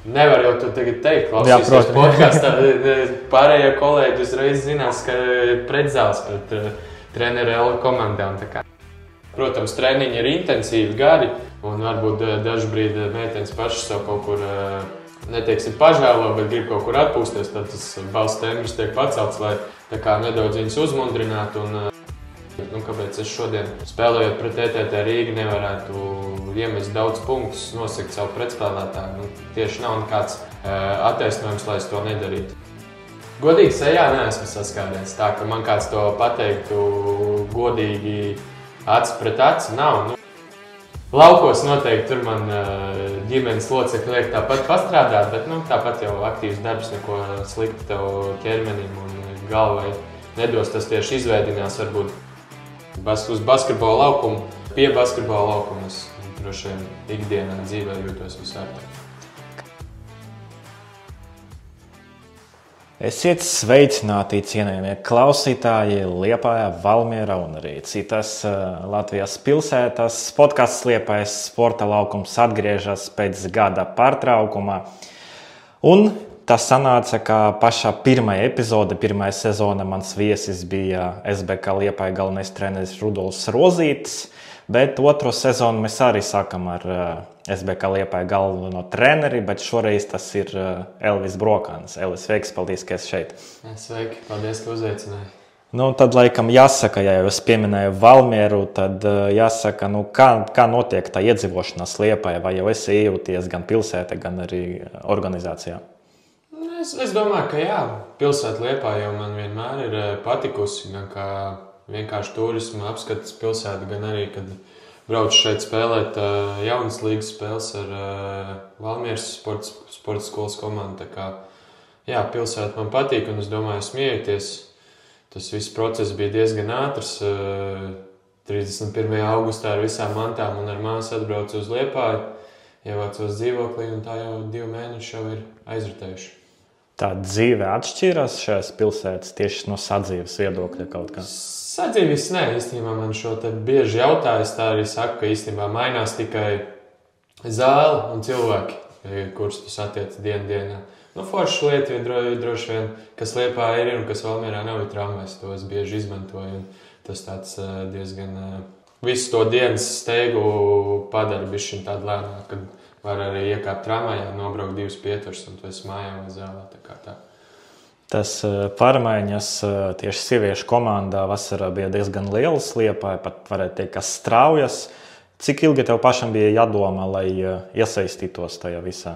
Nevar jau to tagad teikt, klausīsies podkastā. Pārējie kolēģi uzreiz zinās, ka pretzāls pret treneru L komandām. Protams, treniņi ir intensīvi, gari, un varbūt dažu brīdi meitenes pašas sev kaut kur, neteiksim, pažēlo, bet grib kaut kur atpūsties, tad tas balss tembrs tiek pacelts, lai tā kā nedaudz viņus uzmundrinātu. Kāpēc es šodien, spēlējot pret ETT Rīgu, nevarētu iemest daudz punktus, nosakt savu pretspēlētāju. Tieši nav nekāds attaisnojums, lai es to nedarītu. Godīgi sejā neesmu saskāries. Tā, ka man kāds to pateiktu godīgi acis pret aci, nav. Laukos noteikti tur man ģimenes locekļi liek tāpat pastrādāt, bet tāpat jau aktīvs darbs, neko sliktu tev ķermenim un galvai nedos. Tas tieši izveidinās varbūt uz basketbola laukumu. Pie basketbola laukuma es droši vien ikdienā dzīvē jūtos visārtāk. Esiet sveicināti, cienījamie klausītāji Liepājā, Valmierā un arī citas Latvijas pilsētas. Podcasts Liepājas sporta laukums atgriežas pēc gada pārtraukuma. Un tas sanāca, ka pašā pirmajā epizode, pirmajā sezona mans viesis bija SBK Liepāja galvenais treneris Rudolfs Rozītis, bet otro sezonu mēs arī sākam ar SBK Liepāja galveno treneri, bet šoreiz tas ir Elvis Brokāns. Elvis, sveiks, paldies, ka esi šeit. Sveiki, paldies, ka uzaicināji. Tad laikam jāsaka, ja jau es pieminēju Valmieru, tad jāsaka, kā notiek tā iedzīvošanās Liepājā, vai jau esi iejūties gan pilsētā, gan arī organizācijā? Es domāju, ka jā, pilsēta Liepāja jau man vienmēr ir patikusi, gan kā vienkārši turisma apskates pilsēta, gan arī, kad braucu šeit spēlēt jaunas līgas spēles ar Valmieras sporta skolas komandu. Tā kā, jā, pilsēta man patīk un es domāju, esmu iejuties. Tas viss process bija diezgan ātrs. 31. augustā ar visām mantām un ar māsu atbraucu uz Liepāju, ievācos dzīvoklī un tā jau 2 mēneši jau ir aizritējuši. Tā dzīve atšķirās šajās pilsētas tieši no sadzīves viedokļa kaut kā? Sadzīves nē, īstenībā man šo te bieži jautāju, es tā arī saku, ka īstenībā mainās tikai zāle un cilvēki, kurus tu satiec dienā. Foršas lieta ir droši vien, kas Liepā ir un kas Valmierā nav, ir tramvajs, to es bieži izmantoju. Tas tāds diezgan visu to dienas steigu padara bišķiņ tādu lēnāk, kad var arī iekāpt tramvajā, nobraukt 2 pieturus un tu esi mājā vai zālē. Tā. Tas pārmaiņas tieši sieviešu komandā vasarā bija diezgan lielas Liepājā, pat varētu teikt, ka straujas. Cik ilgi tev pašam bija jādomā, lai iesaistītos tajā visā?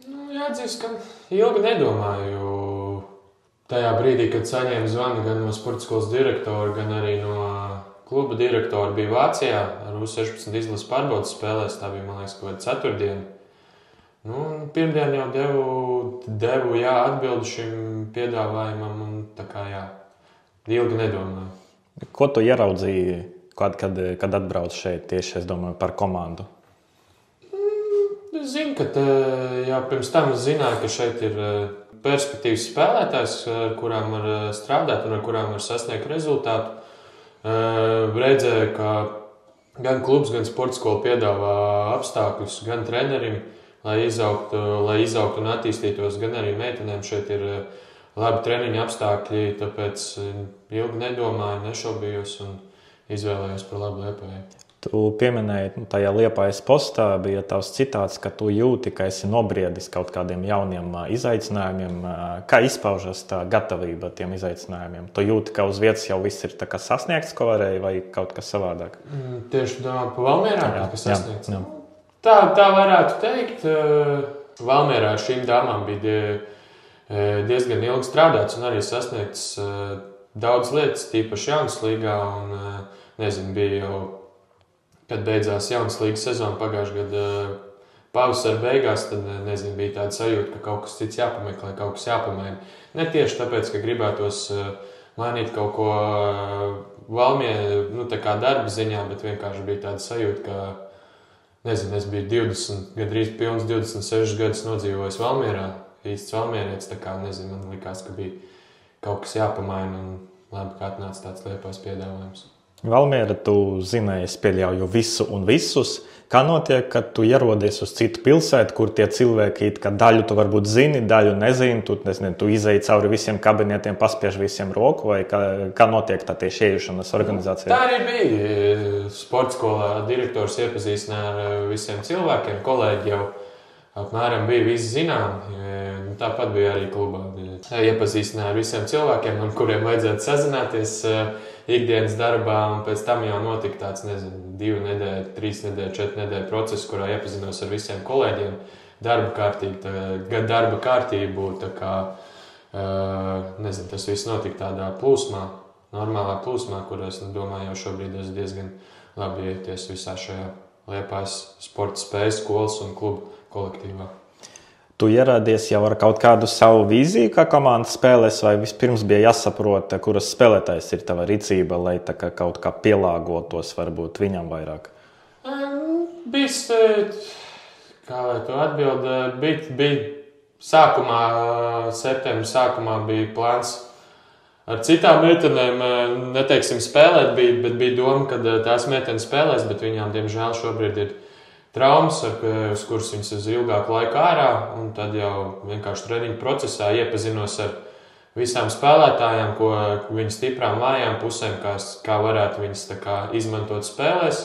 Jāatzīst, ka ilgi nedomāju. Tajā brīdī, kad saņēmu zvanu gan no sporta skolas direktora, gan arī no kluba direktora, bija Vācijā ar U16 izlases pārbaudes spēlēs. Tā bija, man liekas, kaut kāda ceturtdiena. Pirmdien jau devu atbildi šim piedāvājumam un tā kā jā, ilgi nedomāju. Ko tu ieraudzīji, kad atbrauc šeit tieši, es domāju, par komandu? Es zinu, ka jau pirms tam es zināju, ka šeit ir perspektīvas spēlētājs, ar kurām var strādāt un ar kurām var sasniegt rezultātu. Redzēju, ka gan klubs, gan sporta skola piedāvā apstākļus gan trenerim, lai izaugtu un attīstītos, gan arī meitenēm. Šeit ir labi treniņa apstākļi, tāpēc ilgi nedomāju, nešaubījos un izvēlējos par labu Liepājai. Tu pieminēji, tajā Liepājas postā bija tavs citāts, ka tu jūti, ka esi nobriedis kaut kādiem jauniem izaicinājumiem. Kā izpaužas tā gatavība tiem izaicinājumiem? Tu jūti, ka uz vietas jau viss ir tā kā sasniegts, ko varēja, vai kaut kas savādāk? Tieši domā pa Valmierā, kas sasniegts? Jā. Tā varētu teikt. Valmierā ar šīm dāmām bija diezgan ilgi strādāts un arī sasniegts daudz lietas, tīpaši jaunas līgā. Un, bija jau, kad beidzās jaunas līgas sezona pagājušajā gadā pavasara beigās, tad bija tāda sajūta, ka kaut kas cits jāpameklē, kaut kas jāpamaina. Ne tieši tāpēc, ka gribētos mainīt kaut ko Valmierā, tā kā darba ziņā, bet vienkārši bija tāda sajūta, ka es biju 20, gandrīz pilns 26 gadus nodzīvojis Valmierā, īsts valmierietis, tā kā, man likās, ka bija kaut kas jāpamaina un labi, ka atnāca tāds Liepājas piedāvājums. Valmiera, tu zināji, es pieļauju visu un visus. Kā notiek, kad tu ierodies uz citu pilsētu, kur tie cilvēki, kā daļu tu varbūt zini, daļu nezini, tu izēji cauri visiem kabinetiem, paspiež visiem roku, vai kā notiek tā tieši iejušanas organizācijā? Tā arī bija. Sporta skolā direktors iepazīstināja ar visiem cilvēkiem, kolēģi jau apmēram bija visi zināmi. Tāpat bija arī klubā. Iepazīstināja ar visiem cilvēkiem, ar kuriem vajadzētu sazināties ikdienas darbā, un pēc tam jau notika tāds, 2 nedēļu, 3 nedēļu, 4 nedēļu process, kurā iepazinos ar visiem kolēģiem. Darba kārtību, tā kā, tas viss notika tādā plūsmā, normālā plūsmā, kur es domāju, jau šobrīd es diezgan labi ieties visā šajā Liepājas sporta spējas skolas un klubu kolektīvā. Tu ierādies jau ar kaut kādu savu vīziju, kā komandas spēlēs, vai vispirms bija jāsaprot, kuras spēlētājs ir tava rīcība, lai tā kā kaut kā pielāgotos varbūt viņam vairāk? Kā lai to atbild, bija sākumā, septembra sākumā bija plāns ar citām meitenēm, neteiksim spēlēt, bet bija doma, ka tās meitenes spēlēs, bet viņām, diemžēl, šobrīd ir traumas, uz kuras viņas uz ilgāku laiku ārā, un tad jau vienkārši treniņu procesā iepazinos ar visām spēlētājām, ko viņu stiprām vājām pusēm, kā varētu viņas tā kā izmantot spēlēs.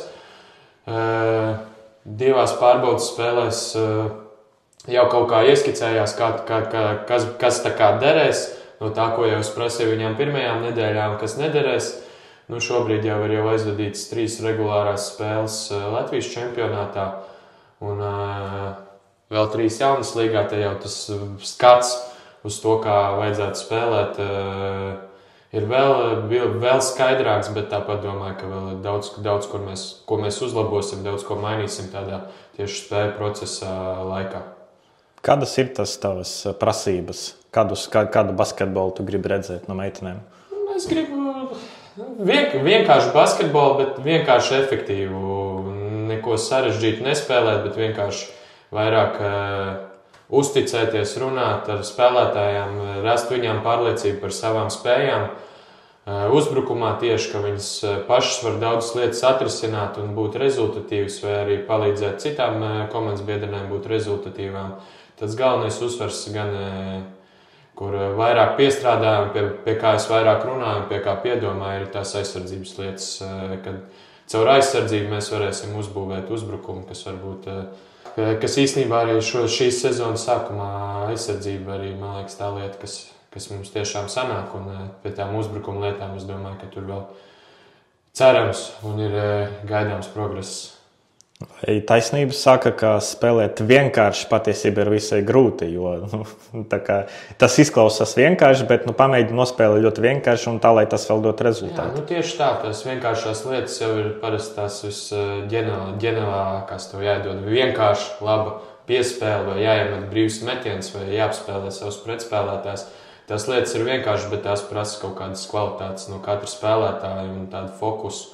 2 pārbaudas spēlēs jau kaut kā ieskicējās, kas tā kā derēs, no tā, ko jau es prasīju viņām pirmajām nedēļām, kas nederēs. Šobrīd jau ir aizvadītas 3 regulārās spēles Latvijas čempionātā un vēl 3 jaunas līgā. Te jau tas skats uz to, kā vajadzētu spēlēt, ir vēl skaidrāks, bet tāpat domāju, ka vēl ir daudz ko mēs uzlabosim, daudz ko mainīsim tādā tieši spēju procesa laikā. Kādas ir tas tavas prasības? Kādu basketbolu tu gribi redzēt no meitenēm? Es gribu vienkārši basketbolu, bet vienkārši efektīvu. Neko sarežģītu nespēlēt, bet vienkārši vairāk uzticēties, runāt ar spēlētājām, rast viņām pārliecību par savām spējām. Uzbrukumā tieši, ka viņas pašas var daudzas lietas atrisināt un būt rezultatīvas, vai arī palīdzēt citām komandas biedrenēm būt rezultatīvām. Tas galvenais uzsvars gan kur vairāk piestrādājam, pie kā es vairāk runāju, pie kā piedomāju, ir tās aizsardzības lietas, kad caur aizsardzību mēs varēsim uzbūvēt uzbrukumu, kas īstenībā arī šīs sezonas sākumā aizsardzība arī, man liekas, tā lieta, kas mums tiešām sanāk, un pie tām uzbrukuma lietām es domāju, ka tur vēl cerams un ir gaidāms progress. Vai taisnība saka, ka spēlēt vienkārši patiesībā ir visai grūti, jo tas izklausās vienkārši, bet pamēģini nospēlēt ļoti vienkārši un tā, lai tas vēl dot rezultātu. Jā, tieši tā, tās vienkāršās lietas jau ir parasti tās visģenerālākās, tev jādod vienkārši laba piespēle, vai jāiemet brīvs metiens, vai jāapspēlē savus pretspēlētājs. Tās lietas ir vienkārši, bet tās prasa kaut kādas kvalitātes no katra spēlētāja un tādu fokusu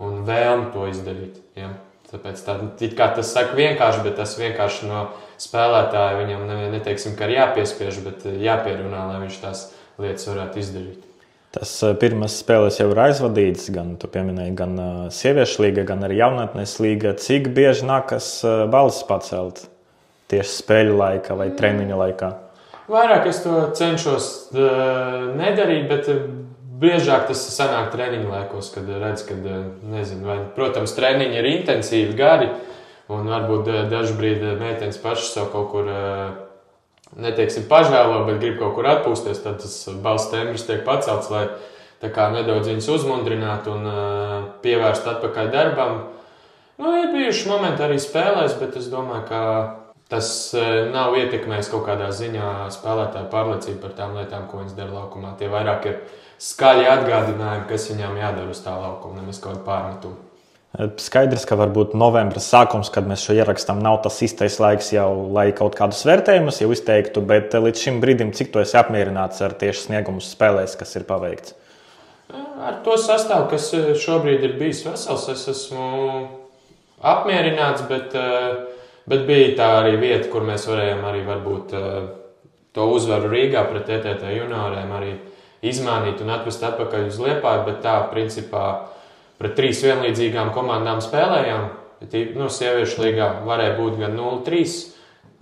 un vēlmi to izdarīt. Ja? Tāpēc tas saka vienkārši, bet tas vienkārši no spēlētāja viņam neteiksim, ka ir jāpiespiež, bet jāpierunā, lai viņš tās lietas varētu izdarīt. Tas pirmās spēles jau ir aizvadītas, gan tu pieminēji, gan sieviešu līga, gan arī jaunatnes līga. Cik bieži nākas balsis pacelt tieši spēļu laikā vai treniņu laikā? Vairāk es to cenšos nedarīt, bet biežāk tas sanāk treniņu laikos, kad redz, protams, treniņi ir intensīvi, gari, un varbūt dažu brīdi meitenes pašas savu kaut kur, neteiksim, pažēlo, bet grib kaut kur atpūsties, tad tas balss tembrs tiek pacelts, lai tā kā nedaudz viņas uzmundrinātu un pievērst atpakaļ darbam. Ir bijuši momenti arī spēlēs, bet es domāju, ka tas nav ietekmējis kaut kādā ziņā spēlētāju pārliecību par tām lietām, ko viņas dara laukumā. Tie vairāk ir skaļi atgādinājumi, kas viņām jādara uz tā laukuma, nevis kaut kādu pārmetumu. Skaidrs, ka varbūt novembra sākums, kad mēs šo ierakstām, nav tas īstais laiks jau, lai kaut kādus vērtējumus jau izteiktu, bet līdz šim brīdim, cik tu esi apmierināts ar tieši sniegumus spēlēs, kas ir paveikts? Ar to sastāvu, kas šobrīd ir bijis vesels, es esmu apmierināts, bet bija tā arī vieta, kur mēs varējām arī varbūt to uzvaru Rīgā pret TTT junioriem arī izmainīt un atvest atpakaļ uz Liepāju, bet tā principā pret 3 vienlīdzīgām komandām spēlējām. Sieviešu līgā varēja būt gan 0-3.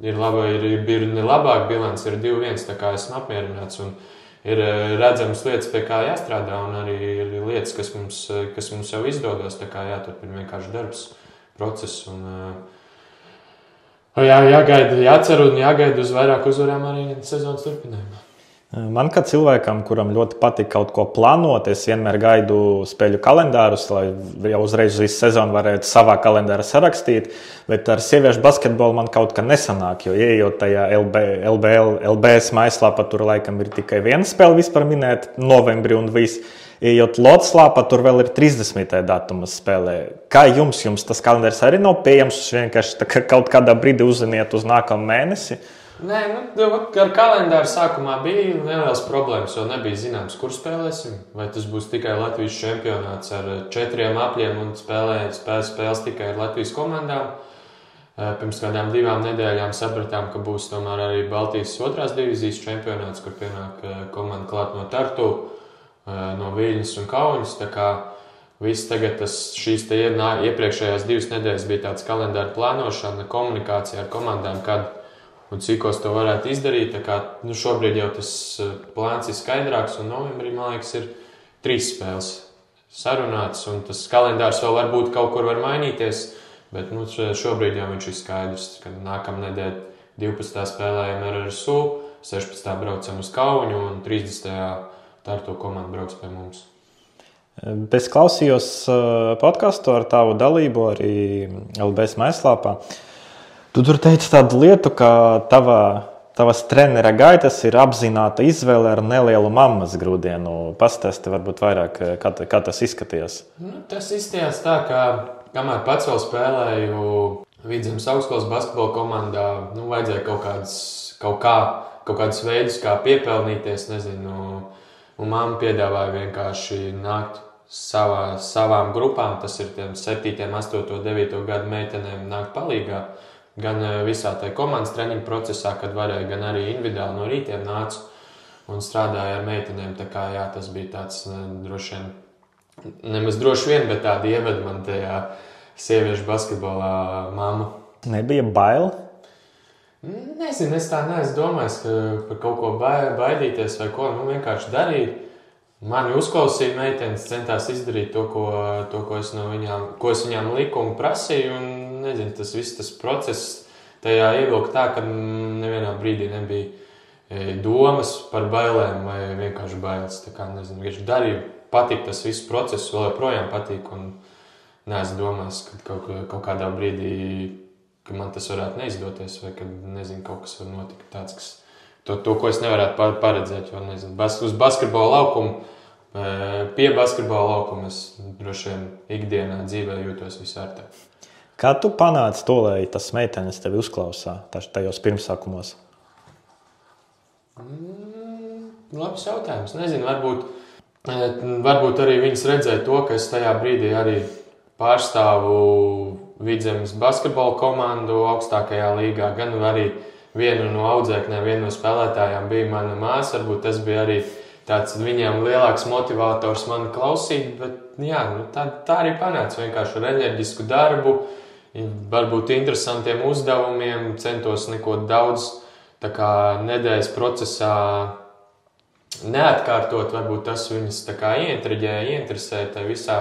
Ir labāk bilants, ir 2-1, tā kā esmu apmierināts. Un ir redzams lietas, pie kā jāstrādā, un arī ir lietas, kas mums jau izdodas. Tā kā jāturpina vienkārši darbs, process. Jāgaida, jācer un jāgaida uz vairāk uzvarām arī sezonas turpinājumā. Man, kā cilvēkam, kuram ļoti patīk kaut ko plānot, es vienmēr gaidu spēļu kalendārus, lai jau uzreiz visu sezonu varētu savā kalendārā sarakstīt. Bet ar sieviešu basketbolu man kaut kā nesanāk, jo ieejot tajā LBS mājaslapā, tur laikam ir tikai viena spēle vispār minēta, novembrī un viss. Ejot Lotslāpā, tur vēl ir 30. datuma spēlē. Kā jums tas kalendārs arī nav pieejams? Vienkārši kaut kādā brīdī uzziniet uz nākamo mēnesi? Nē, ar kalendāru sākumā bija nelielas problēmas, jo nebija zināms, kur spēlēsim. Vai tas būs tikai Latvijas čempionāts ar 4 apļiem un spēles tikai ar Latvijas komandām. Pirms kādām 2 nedēļām sapratām, ka būs tomēr arī Baltijas 2. divīzijas čempionāts, kur pienāk komanda klāt no Tartu, no Viļņas un Kaunas. Tā kā viss tagad šīs iepriekšējās 2 nedēļas bija tāds kalendāra plānošana, komunikācija ar komandām, kad un cikos to varētu izdarīt. Tā kā, šobrīd jau tas plāns ir skaidrāks, un novembrī, man liekas, ir 3 spēles sarunāts, un tas kalendārs vēl varbūt kaut kur var mainīties, bet šobrīd jau viņš ir skaidrs, ka nākamā nedēļa 12. spēlējam ar RSU, 16. braucam uz Kauņu, un 30. Tartu komanda brauc pie mums. Es klausījos podcastu ar tavu dalību arī LBS mājaslapā. Tu tur teici tādu lietu, ka tavas trenera gaitas ir apzināta izvēle ar nelielu mammas grūdienu. Pastāsti varbūt vairāk, kā tas izskatījās. Tas izskatījās tā, ka kamēr pats vēl spēlēju Vidzemes augstskolas basketbola komandā, vajadzēja kaut kādus veidus, kā piepelnīties, nezinu. Un mamma piedāvāja vienkārši nākt savām grupām, tas ir tiem 7., 8., 9. gadu meitenēm nākt palīgā. Gan visā tajā komandas treniņu procesā, kad varēja, gan arī individuāli no rītiem nācu un strādāju ar meitenēm. Tā kā tas bija tāds nemaz droši vien, bet tāda ieveda man tajā sieviešu basketbolā mammu. Nebija bail? Nezinu, es tā neesmu domājis, ka par kaut ko baidīties vai ko. Vienkārši darīju. Mani uzklausīja meitenes, centās izdarīt to, ko es viņām liku un prasīju. Un, nezinu, tas process tajā ievilka tā, ka nevienā brīdī nebija domas par bailēm vai vienkārši bailes. Tā kā, nezinu, vienkārši darīju, patīk tas viss process, vēl joprojām patīk. Un neesmu domājis, ka kaut kādā brīdī, ka man tas varētu neizdoties vai ka, nezinu, kaut kas var notikt tāds, kas to, ko es nevarētu paredzēt, jo, nezinu, uz basketbola laukumu, pie basketbola laukuma es droši vien ikdienā dzīvē jūtos visārtāk. Kā tu panāci to, lai tas meitenes tevi uzklausā tajos pirmsākumos? Labs jautājums. Nezinu, varbūt arī viņas redzēja to, ka es tajā brīdī arī pārstāvu Vidzemes basketbola komandu augstākajā līgā, gan arī vienu no audzēknēm, vienu no spēlētājām bija mana māsa. Varbūt tas bija arī tāds viņiem lielāks motivators mani klausīt, bet jā, tā arī panāca vienkārši ar enerģisku darbu, varbūt interesantiem uzdevumiem, centos neko daudz tā kā nedēļas procesā neatkārtot, varbūt tas viņas tā kā ieinteresēja tajā visā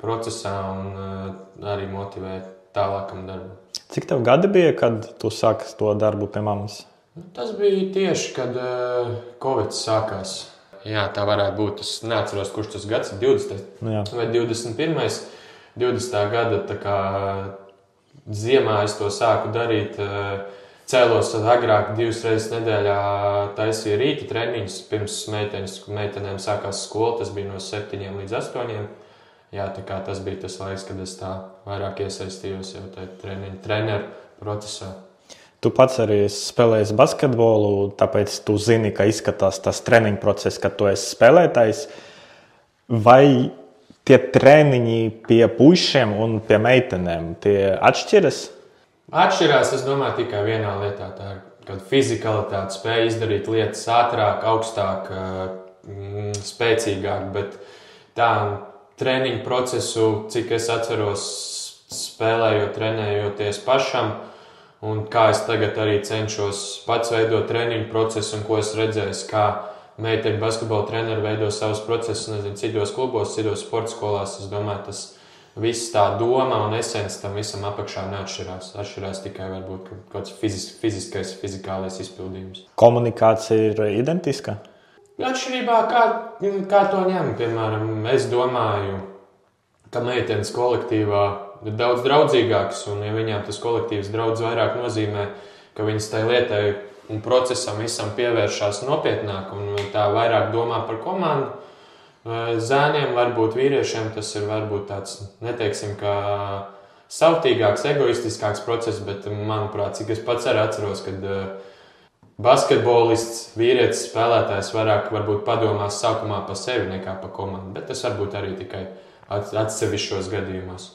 procesā un arī motivēja tālākam darbam. Cik tev gadi bija, kad tu sāki to darbu pie mammas? Tas bija tieši, kad Covid sākās. Jā, tā varētu būt. Es neatceros, kurš tas gads ir 20. Vai 21. 20. gada tā kā ziemā es to sāku darīt. Cēlos agrāk 2 reizes nedēļā taisīju rīta treniņus pirms meitenēm sākās skola. Tas bija no 7 līdz 8. Jā, tā kā tas bija tas laiks, kad es tā vairāk iesaistījos jau tajā treneru procesā. Tu pats arī spēlējies basketbolu, tāpēc tu zini, ka izskatās tas treniņu process, kad tu esi spēlētājs. Vai tie treniņi pie puišiem un pie meitenēm, tie atšķiras? Atšķirās, es domāju, tikai vienā lietā. Tā ir, kad fizikalitāte spēja izdarīt lietas ātrāk, augstāk, spēcīgāk, bet tā treniņu procesu, cik es atceros spēlējot, trenējoties pašam, un kā es tagad arī cenšos pats veidot treniņu procesu, un ko es redzēju, kā meiteņu basketbola treneri veido savus procesus, nezinu, citos klubos, citos sporta skolās. Es domāju, tas viss tā doma un esence tam visam apakšā neatšķirās. Atšķirās tikai varbūt kaut kāds fiziskais, fizikālais izpildījums. Komunikācija ir identiska? Atšķirībā, kā to ņem. Piemēram, es domāju, ka meitenes kolektīvā ir daudz draudzīgāks, un ja viņām tas kolektīvs daudz vairāk nozīmē, ka viņas tai lietai un procesam visam pievēršās nopietnāk un tā vairāk domā par komandu. Zēniem, varbūt vīriešiem, tas ir varbūt tāds, neteiksim, ka savtīgāks, egoistiskāks process, bet, manuprāt, cik es pats arī atceros, kad basketbolists, vīrietis, spēlētājs vairāk varbūt padomās sākumā par sevi nekā par komandu, bet tas varbūt arī tikai atsevišķos gadījumos.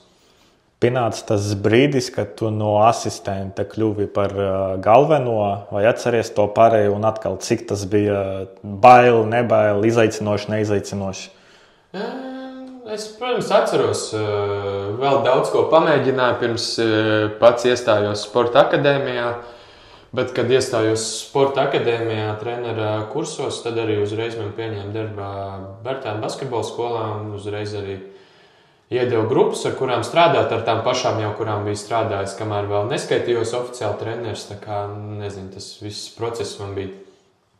Pienāca tas brīdis, kad tu no asistenta kļuvi par galveno, vai atceries to pārējo un atkal, cik tas bija bail, nebail, izaicinoši, neizaicinoši? Es, protams, atceros, vēl daudz ko pamēģināju pirms pats iestājos sporta akadēmijā, bet, kad iestājos sporta akadēmijā trenera kursos, tad arī uzreiz man pieņēma darbā Bērtānu basketbola skolā un uzreiz arī iedeva grupas, ar kurām strādāt, ar tām pašām jau, kurām bija strādājis, kamēr vēl neskaitījos oficiāli treneris. Tā kā, nezinu, tas viss process man bija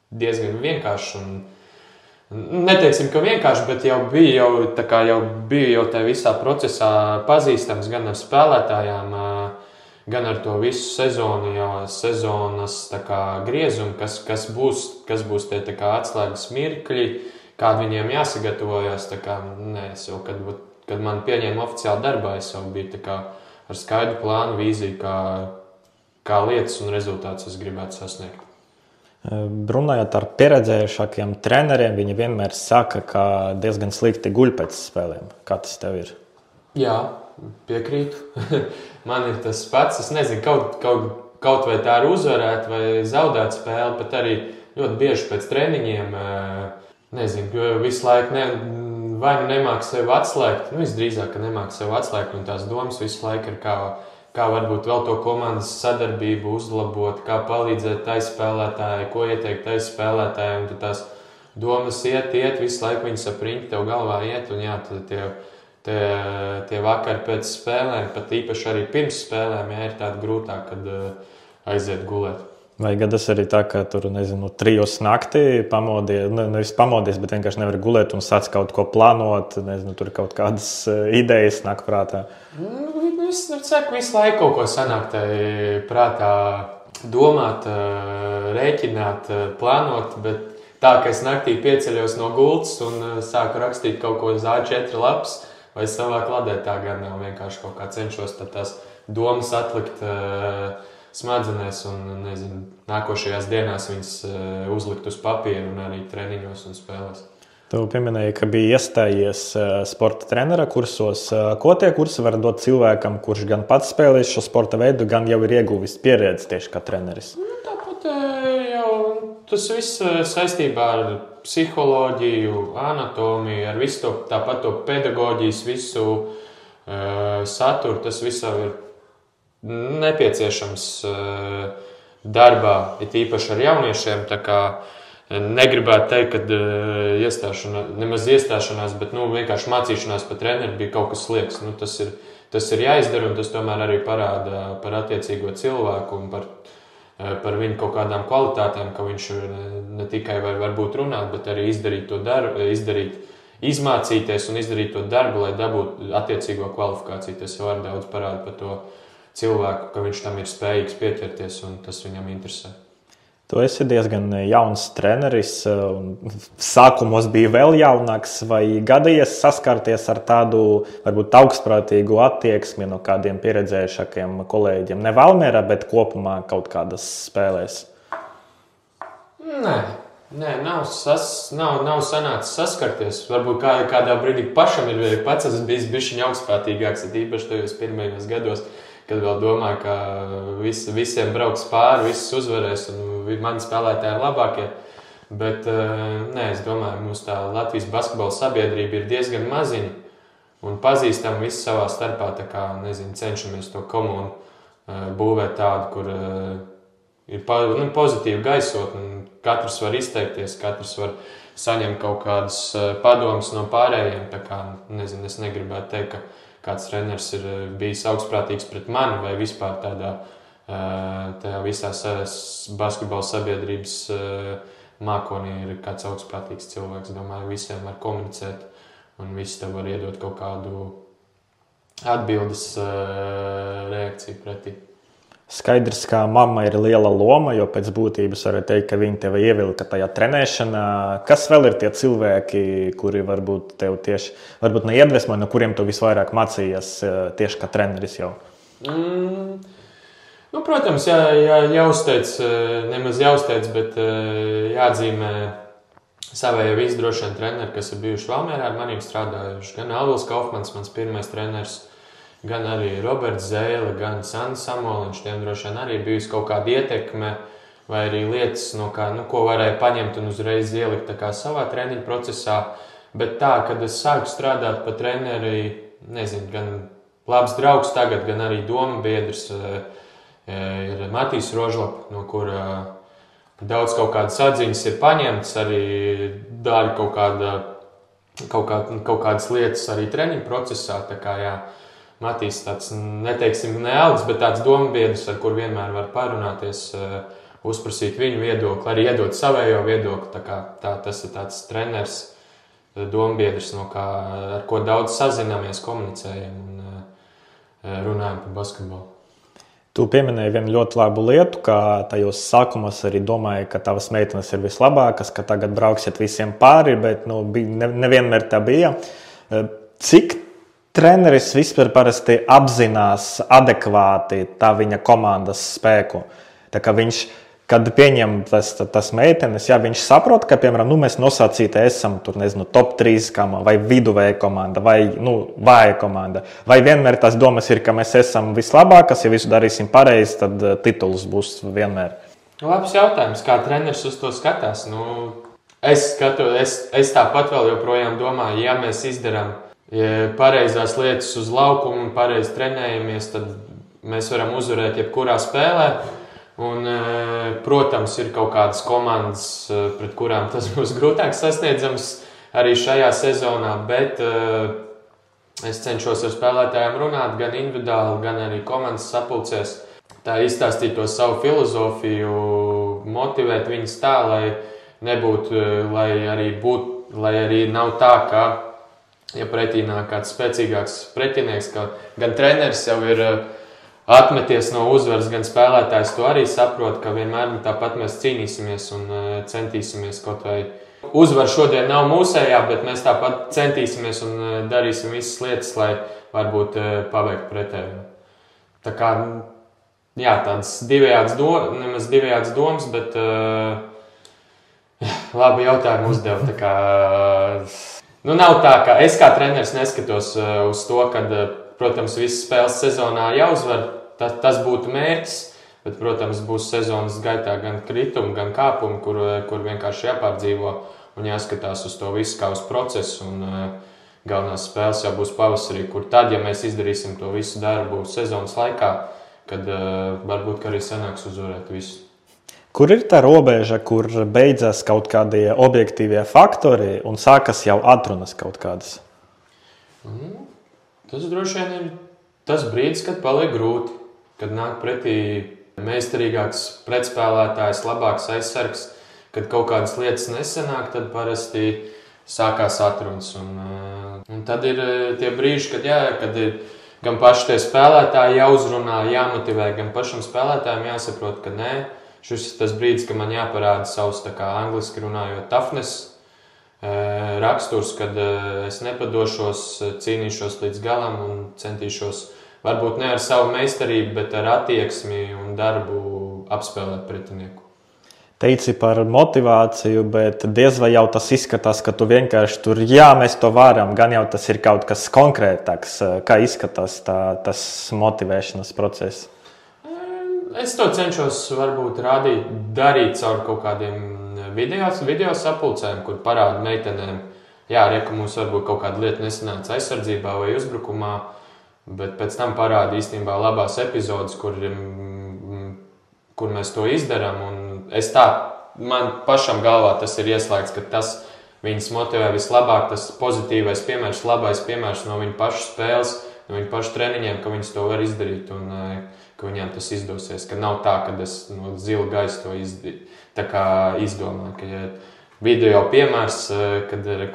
diezgan vienkāršs. Neteiksim, ka vienkārši, bet jau bija tā visā procesā pazīstams gan ar spēlētājām, gan ar to visu sezonu, jau sezonas griezumu, kas būs tie atslēgas mirkļi, kā viņiem jāsagatavojas. Es jau, kad man pieņēma oficiāli darbā, es jau biju ar skaidru plānu, vīziju, kā lietas un rezultātus es gribētu sasniegt. Runājot ar pieredzējušākiem treneriem, viņi vienmēr saka, ka diezgan slikti guļ pēc spēlēm. Kā tas tev ir? Jā, piekrītu. Man ir tas pats. Es nezinu, kaut vai tā ir uzvarēt vai zaudēt spēli, pat arī ļoti bieži pēc treniņiem, nezinu, visu laiku vai nu nemāk sevi atslēgt, visdrīzāk, ka nemāk sevi atslēgt, un tās domas visu laiku ir, kā varbūt vēl to komandas sadarbību uzlabot, kā palīdzēt tai spēlētājai, ko ieteikt tai spēlētājai, un tad tās domas iet, visu laiku viņas ap riņķi tev galvā iet, un jā, tie vakari pēc spēlēm, pat īpaši arī pirms spēlēm, jā, ir tādi grūtāk, kad aiziet gulēt. Vai gadās arī tā, ka tur, nezinu, 3 naktī nevis pamodies, bet vienkārši nevar gulēt un sāc kaut ko plānot, nezinu, tur kaut kādas idejas nāk prātā? Es saku, visu laiku kaut ko sanāk prātā domāt, rēķināt, plānot, bet tā, ka es naktī pieceļos no gultas un sāku rakstīt kaut ko uz A4 lapas vai savā kladē, tā gan nav, vienkārši kaut kā cenšos tās domas atlikt smadzenēs un, nezinu, nākošajās dienās viņas uzlikt uz papīra un arī treniņos un spēlēs. Tu pieminēji, ka bija iestājies sporta trenera kursos. Ko tie kursi var dot cilvēkam, kurš gan pats spēlēs šo sporta veidu, gan jau ir ieguvis pieredzi tieši kā treneris? Tāpat jau tas viss saistībā ar psiholoģiju, anatomiju, ar visu to, tāpat to pedagoģijas, visu saturu, tas viss jau ir nepieciešams darbā, it īpaši ar jauniešiem, tā kā negribētu teikt, ka nemaz iestāšanās, bet vienkārši mācīšanās par treneri bija kaut kas liekas. Tas ir jāizdara, un tas tomēr arī parāda par attiecīgo cilvēku un par viņu kaut kādām kvalitātēm, ka viņš ne tikai var būt runāt, bet arī izdarīt to darbu, izmācīties un izdarīt to darbu, lai dabūtu attiecīgo kvalifikāciju. Tas jau arī daudz parāda par to cilvēku, ka viņš tam ir spējīgs pieķerties un tas viņam interesē. Tu esi diezgan jauns treneris, sākumos bija vēl jaunāks, vai gadījies saskarties ar tādu, varbūt augstprātīgu attieksmi no kādiem pieredzējušākiem kolēģiem? Ne Valmierā, bet kopumā kaut kādas spēlēs? Nē, nav sanācis saskarties. Varbūt kādā brīdī pašam ir pats bijis bišķiņ augstprātīgāks, īpaši tajos pirmajos gados, kad vēl domāju, ka visiem brauks pāri, visus uzvarēs un mani spēlētāji ir labākie. Bet, es domāju, mūsu tā Latvijas basketbola sabiedrība ir diezgan maziņa. un pazīstam visi savā starpā, tā kā, nezinu, cenšamies to komunu būvēt tādu, kur ir pozitīva gaisotne, un katrs var izteikties, katrs var saņemt kaut kādas padomas no pārējiem, tā kā, nezinu, es negribētu teikt, ka kāds treneris ir bijis augstprātīgs pret mani vai vispār tajā visā basketbola sabiedrības mākonī ir kāds augstprātīgs cilvēks. Domāju, visiem var komunicēt un visi tev var iedot kaut kādu atbildes reakciju pretī. Skaidrs, ka mamma ir liela loma, jo pēc būtības var teikt, ka viņa tevi ievilka tajā trenēšanā. Kas vēl ir tie cilvēki, kuri varbūt tev tieši, varbūt neiedvesmo, no kuriem tu visvairāk mācījies tieši kā treneris jau? Protams, jāuzteic, nemaz jāuzteic, bet jāatzīmē savējo visu droši vien treneri, kas ir bijuši Valmierā ar manīm strādājuši. Gan Alvils Kaufmans, mans pirmais treneris, gan arī Roberts Zēle, gan Sandis Samoliņš, tiem droši vien arī bijusi kaut kāda ietekme vai arī lietas, ko varēja paņemt un uzreiz ielikt savā treniņu procesā. Bet tā, kad es sāku strādāt pa treneri, nezinu, gan labs draugs tagad, gan arī doma biedrs ir Matīs Rožlapa, no kura daudz kaut kādas atziņas ir paņemts, arī dara kaut kādas lietas arī treniņu procesā, tā kā Matīs tāds, neteiksim neaugs, bet tāds dombiedrs, ar kur vienmēr var parunāties, uzprasīt viņu viedokli, arī iedot savējo viedokli. Tā kā tas ir tāds treneris, dombiedrs, ar ko daudz sazināmies, komunicējam un runājam par basketbolu. Tu pieminēji vienu ļoti labu lietu, ka tajos sākumos arī domāji, ka tavas meitenes ir vislabākas, ka tagad brauksiet visiem pāri, bet nevienmēr tā bija. Cik treneris vispār parasti apzinās adekvāti tā viņa komandas spēku? Tā kā viņš, kad pieņem tas meitenes, viņš saprot, ka, piemēram, mēs nosacīti esam tur, nezinu, top 3 komanda, vai viduvēja komanda, vai vāja komanda. Vai vienmēr tas domas ir, ka mēs esam vislabākas, ja visu darīsim pareizi, tad tituls būs vienmēr? Labs jautājums, kā treneris uz to skatās. Es tāpat vēl joprojām domāju, ja mēs izdarām pareizās lietas uz laukumu un pareizi trenējamies, tad mēs varam uzvarēt jebkurā spēlē. Un, protams, ir kaut kādas komandas, pret kurām tas būs grūtāk sasniedzams arī šajā sezonā, bet es cenšos ar spēlētājiem runāt gan individuāli, gan arī komandas sapulcēs. Tā izstāstīt to savu filozofiju, motivēt viņus tā, lai nebūtu, lai arī nav tā, ka ja pretī nāk kāds spēcīgāks pretinieks, ka gan treneris jau ir atmeties no uzvaras, gan spēlētājs to arī saprot, ka vienmēr tāpat mēs cīnīsimies un centīsimies kaut vai. Uzvara šodien nav mūsējā, bet mēs tāpat centīsimies un darīsim visas lietas, lai varbūt paveiktu pretēju. Tā kā, tāds nemaz divējāds domas, bet labi jautājumu uzdev. Tā kā, nav tā, ka es kā treneris neskatos uz to, kad, protams, visas spēles sezonā jāuzvar. Tas būtu mērķis, bet, protams, būs sezonas gaitā gan kritumi, gan kāpumi, kur vienkārši jāpārdzīvo un jāskatās uz to visu kā uz procesu. Un galvenās spēles jau būs pavasarī, kur tad, ja mēs izdarīsim to visu darbu sezonas laikā, kad varbūt arī sanāks uzvarēt visu. Kur ir tā robeža, kur beidzas kaut kādie objektīvie faktori un sākas jau atrunas kaut kādas? Tas droši vien ir tas brīdis, kad paliek grūti. Kad nāk pretī meistarīgāks pretspēlētājs, labāks aizsargs, kad kaut kādas lietas nesanāk, tad parasti sākās atrunas. Un tad ir tie brīži, kad ir gan paši tie spēlētāji jāuzrunā, jāmotivē, gan pašam spēlētājiem jāsaprot, ka nē, šis ir tas brīdis, ka man jāparāda savs, tā kā angliski runājot, toughness raksturs, kad es nepadošos, cīnīšos līdz galam un centīšos varbūt ne ar savu meistarību, bet ar attieksmi un darbu apspēlēt pretinieku. Teici par motivāciju, bet diez vai jau tas izskatās, ka tu vienkārši tur, mēs to varam, gan jau tas ir kaut kas konkrētāks. Kā izskatās tas motivēšanas process? Es to cenšos varbūt darīt caur kaut kādiem video sapulcēm, kur parāda meitenēm, jā, ka mums varbūt kaut kāda lieta nesanāca aizsardzībā vai uzbrukumā, bet pēc tam parāda īstenībā labās epizodes, kur mēs to izdarām. Man pašam galvā tas ir ieslēgts, ka tas viņus motivē vislabāk, tas pozitīvais piemērs, labais piemērs no viņu pašu spēles, no viņu pašu treniņiem, ka viņus to var izdarīt un ka viņiem tas izdosies. Ka nav tā, ka es no zila gaisa to izdomāju. Ka, ja video piemērs,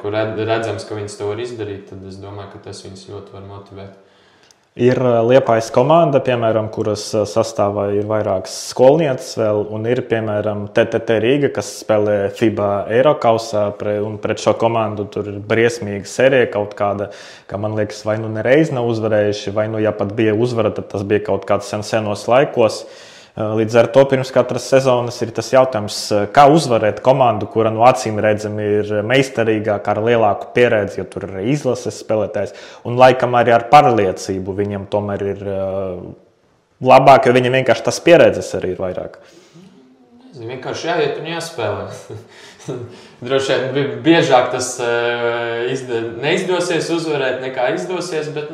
kur redzams, ka viņus to var izdarīt, tad es domāju, ka tas viņus ļoti var motivēt. Ir Liepājas komanda, piemēram, kuras sastāvā ir vairākas skolnieces vēl, un ir, piemēram, TTT Rīga, kas spēlē FIBA Eirokausā, un pret šo komandu tur ir briesmīga serija kaut kāda, ka man liekas, vai nu nereiz nav uzvarējuši, vai nu, ja pat bija uzvara, tad tas bija kaut kāds senos laikos. Līdz ar to pirms katras sezonas ir tas jautājums, kā uzvarēt komandu, kura no acīm redzami ir meistarīgāka, ar lielāku pieredzi, jo tur ir izlases spēlētājs, un laikam arī ar pārliecību viņam tomēr ir labāk, jo viņam vienkārši tas pieredzes arī ir vairāk. Vienkārši jāiet un jāspēlē. Droši vien biežāk tas neizdosies uzvarēt nekā izdosies, bet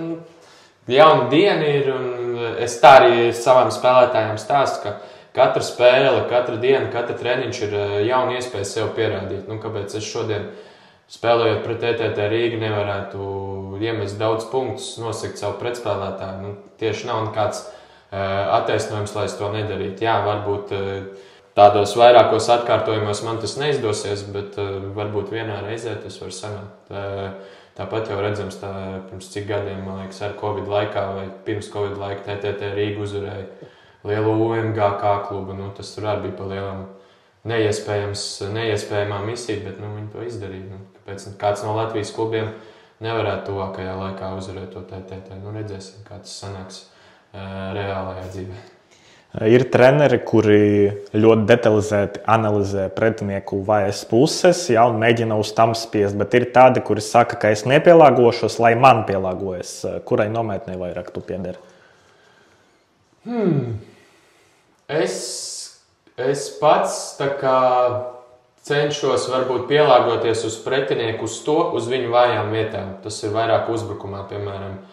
jauna diena ir, un es tā arī savām spēlētājiem stāstu, ka katra spēle, katra diena, katra treniņš ir jauna iespēja sev pierādīt. Kāpēc es šodien, spēlējot pret TTT Rīgu, nevarētu iemest daudz punktus, nosegt savu pretspēlētāju? Tieši nav nekāds attaisnojums, lai es to nedarītu. Jā, varbūt tādos vairākos atkārtojumos man tas neizdosies, bet varbūt vienā reizē tas var sanākt. Tāpat jau redzams, pirms cik gadiem, man liekas, ar Covid laikā vai pirms Covid laika TTT Rīga uzvarēja lielu UMGK klubu. Tas tur arī bija pa lielam neiespējamā misija, bet viņi to izdarīja. Kāpēc kāds no Latvijas klubiem nevarētu tuvākajā laikā uzvarēt to TTT? Redzēsim, kā tas sanāks reālajā dzīvē. Ir treneri, kuri ļoti detalizēti analizē pretinieku vājās puses, un mēģina uz tam spiest, bet ir tādi, kuri saka, ka es nepielāgošos, lai man pielāgojas. Kurai nometnē vairāk tu piederi? Es pats cenšos varbūt pielāgoties uz pretinieku, uz viņu vājām vietām. Tas ir vairāk uzbrukumā, piemēram.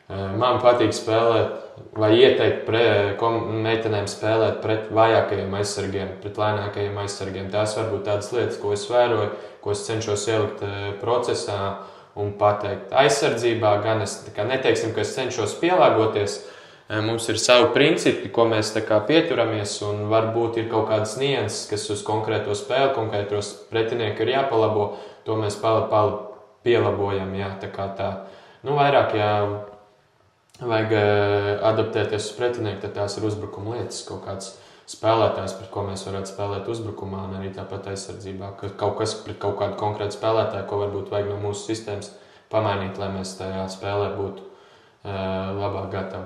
Man patīk spēlēt vai ieteikt meitenēm spēlēt pret vājākajiem aizsargiem, pret lēnākajiem aizsargiem. Tās varbūt tādas lietas, ko es vēroju, ko es cenšos ielikt procesā un pateikt. Aizsardzībā gan es neteiksim, ka es cenšos pielāgoties. Mums ir savi principi, ko mēs pieturamies, un varbūt ir kaut kādas nianses, kas uz konkrēto spēli, konkrētos pretinieku ir jāpalabo. To mēs pielabojam, jā, tā. Vairāk, jā, vajag adaptēties uz pretinieku, tad tās ir uzbrukuma lietas, kaut kāds spēlētājs, pret ko mēs varētu spēlēt uzbrukumā, un arī tāpat aizsardzībā. Kaut kas pret kaut kādu konkrētu spēlētāju, ko varbūt vajag no mūsu sistēmas pamainīt, lai mēs tajā spēlē būtu labāk gatavi.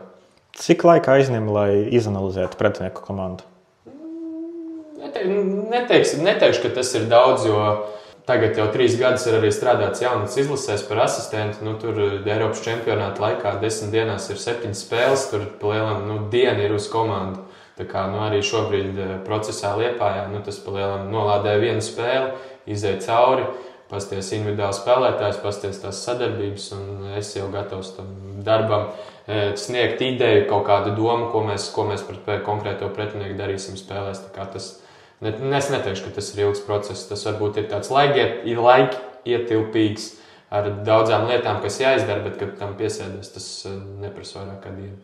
Cik laika aizņem, lai izanalizētu pretinieku komandu? Neteikšu, ka tas ir daudz, jo tagad jau 3 gadus ir arī strādāts jaunas izlasēs par asistentu. Tur Eiropas čempionāta laikā 10 dienās ir 7 spēles, tur palielam diena ir uz komandu. Tā kā arī šobrīd procesā Liepājā, tas palielam nolādē vienu spēli, izēj cauri, pasties individuāli spēlētājs, pasties tās sadarbības, un es jau gatavs tam darbam sniegt ideju, kaut kādu domu, ko mēs pret konkrēto pretinieku darīsim spēlēs. Tā kā tas es neteikšu, ka tas ir ilgs process. Tas varbūt ir tāds laikietilpīgs ar daudzām lietām, kas jāizdara, bet, kad tam piesēdies, tas neprasa vairāk kā dienu.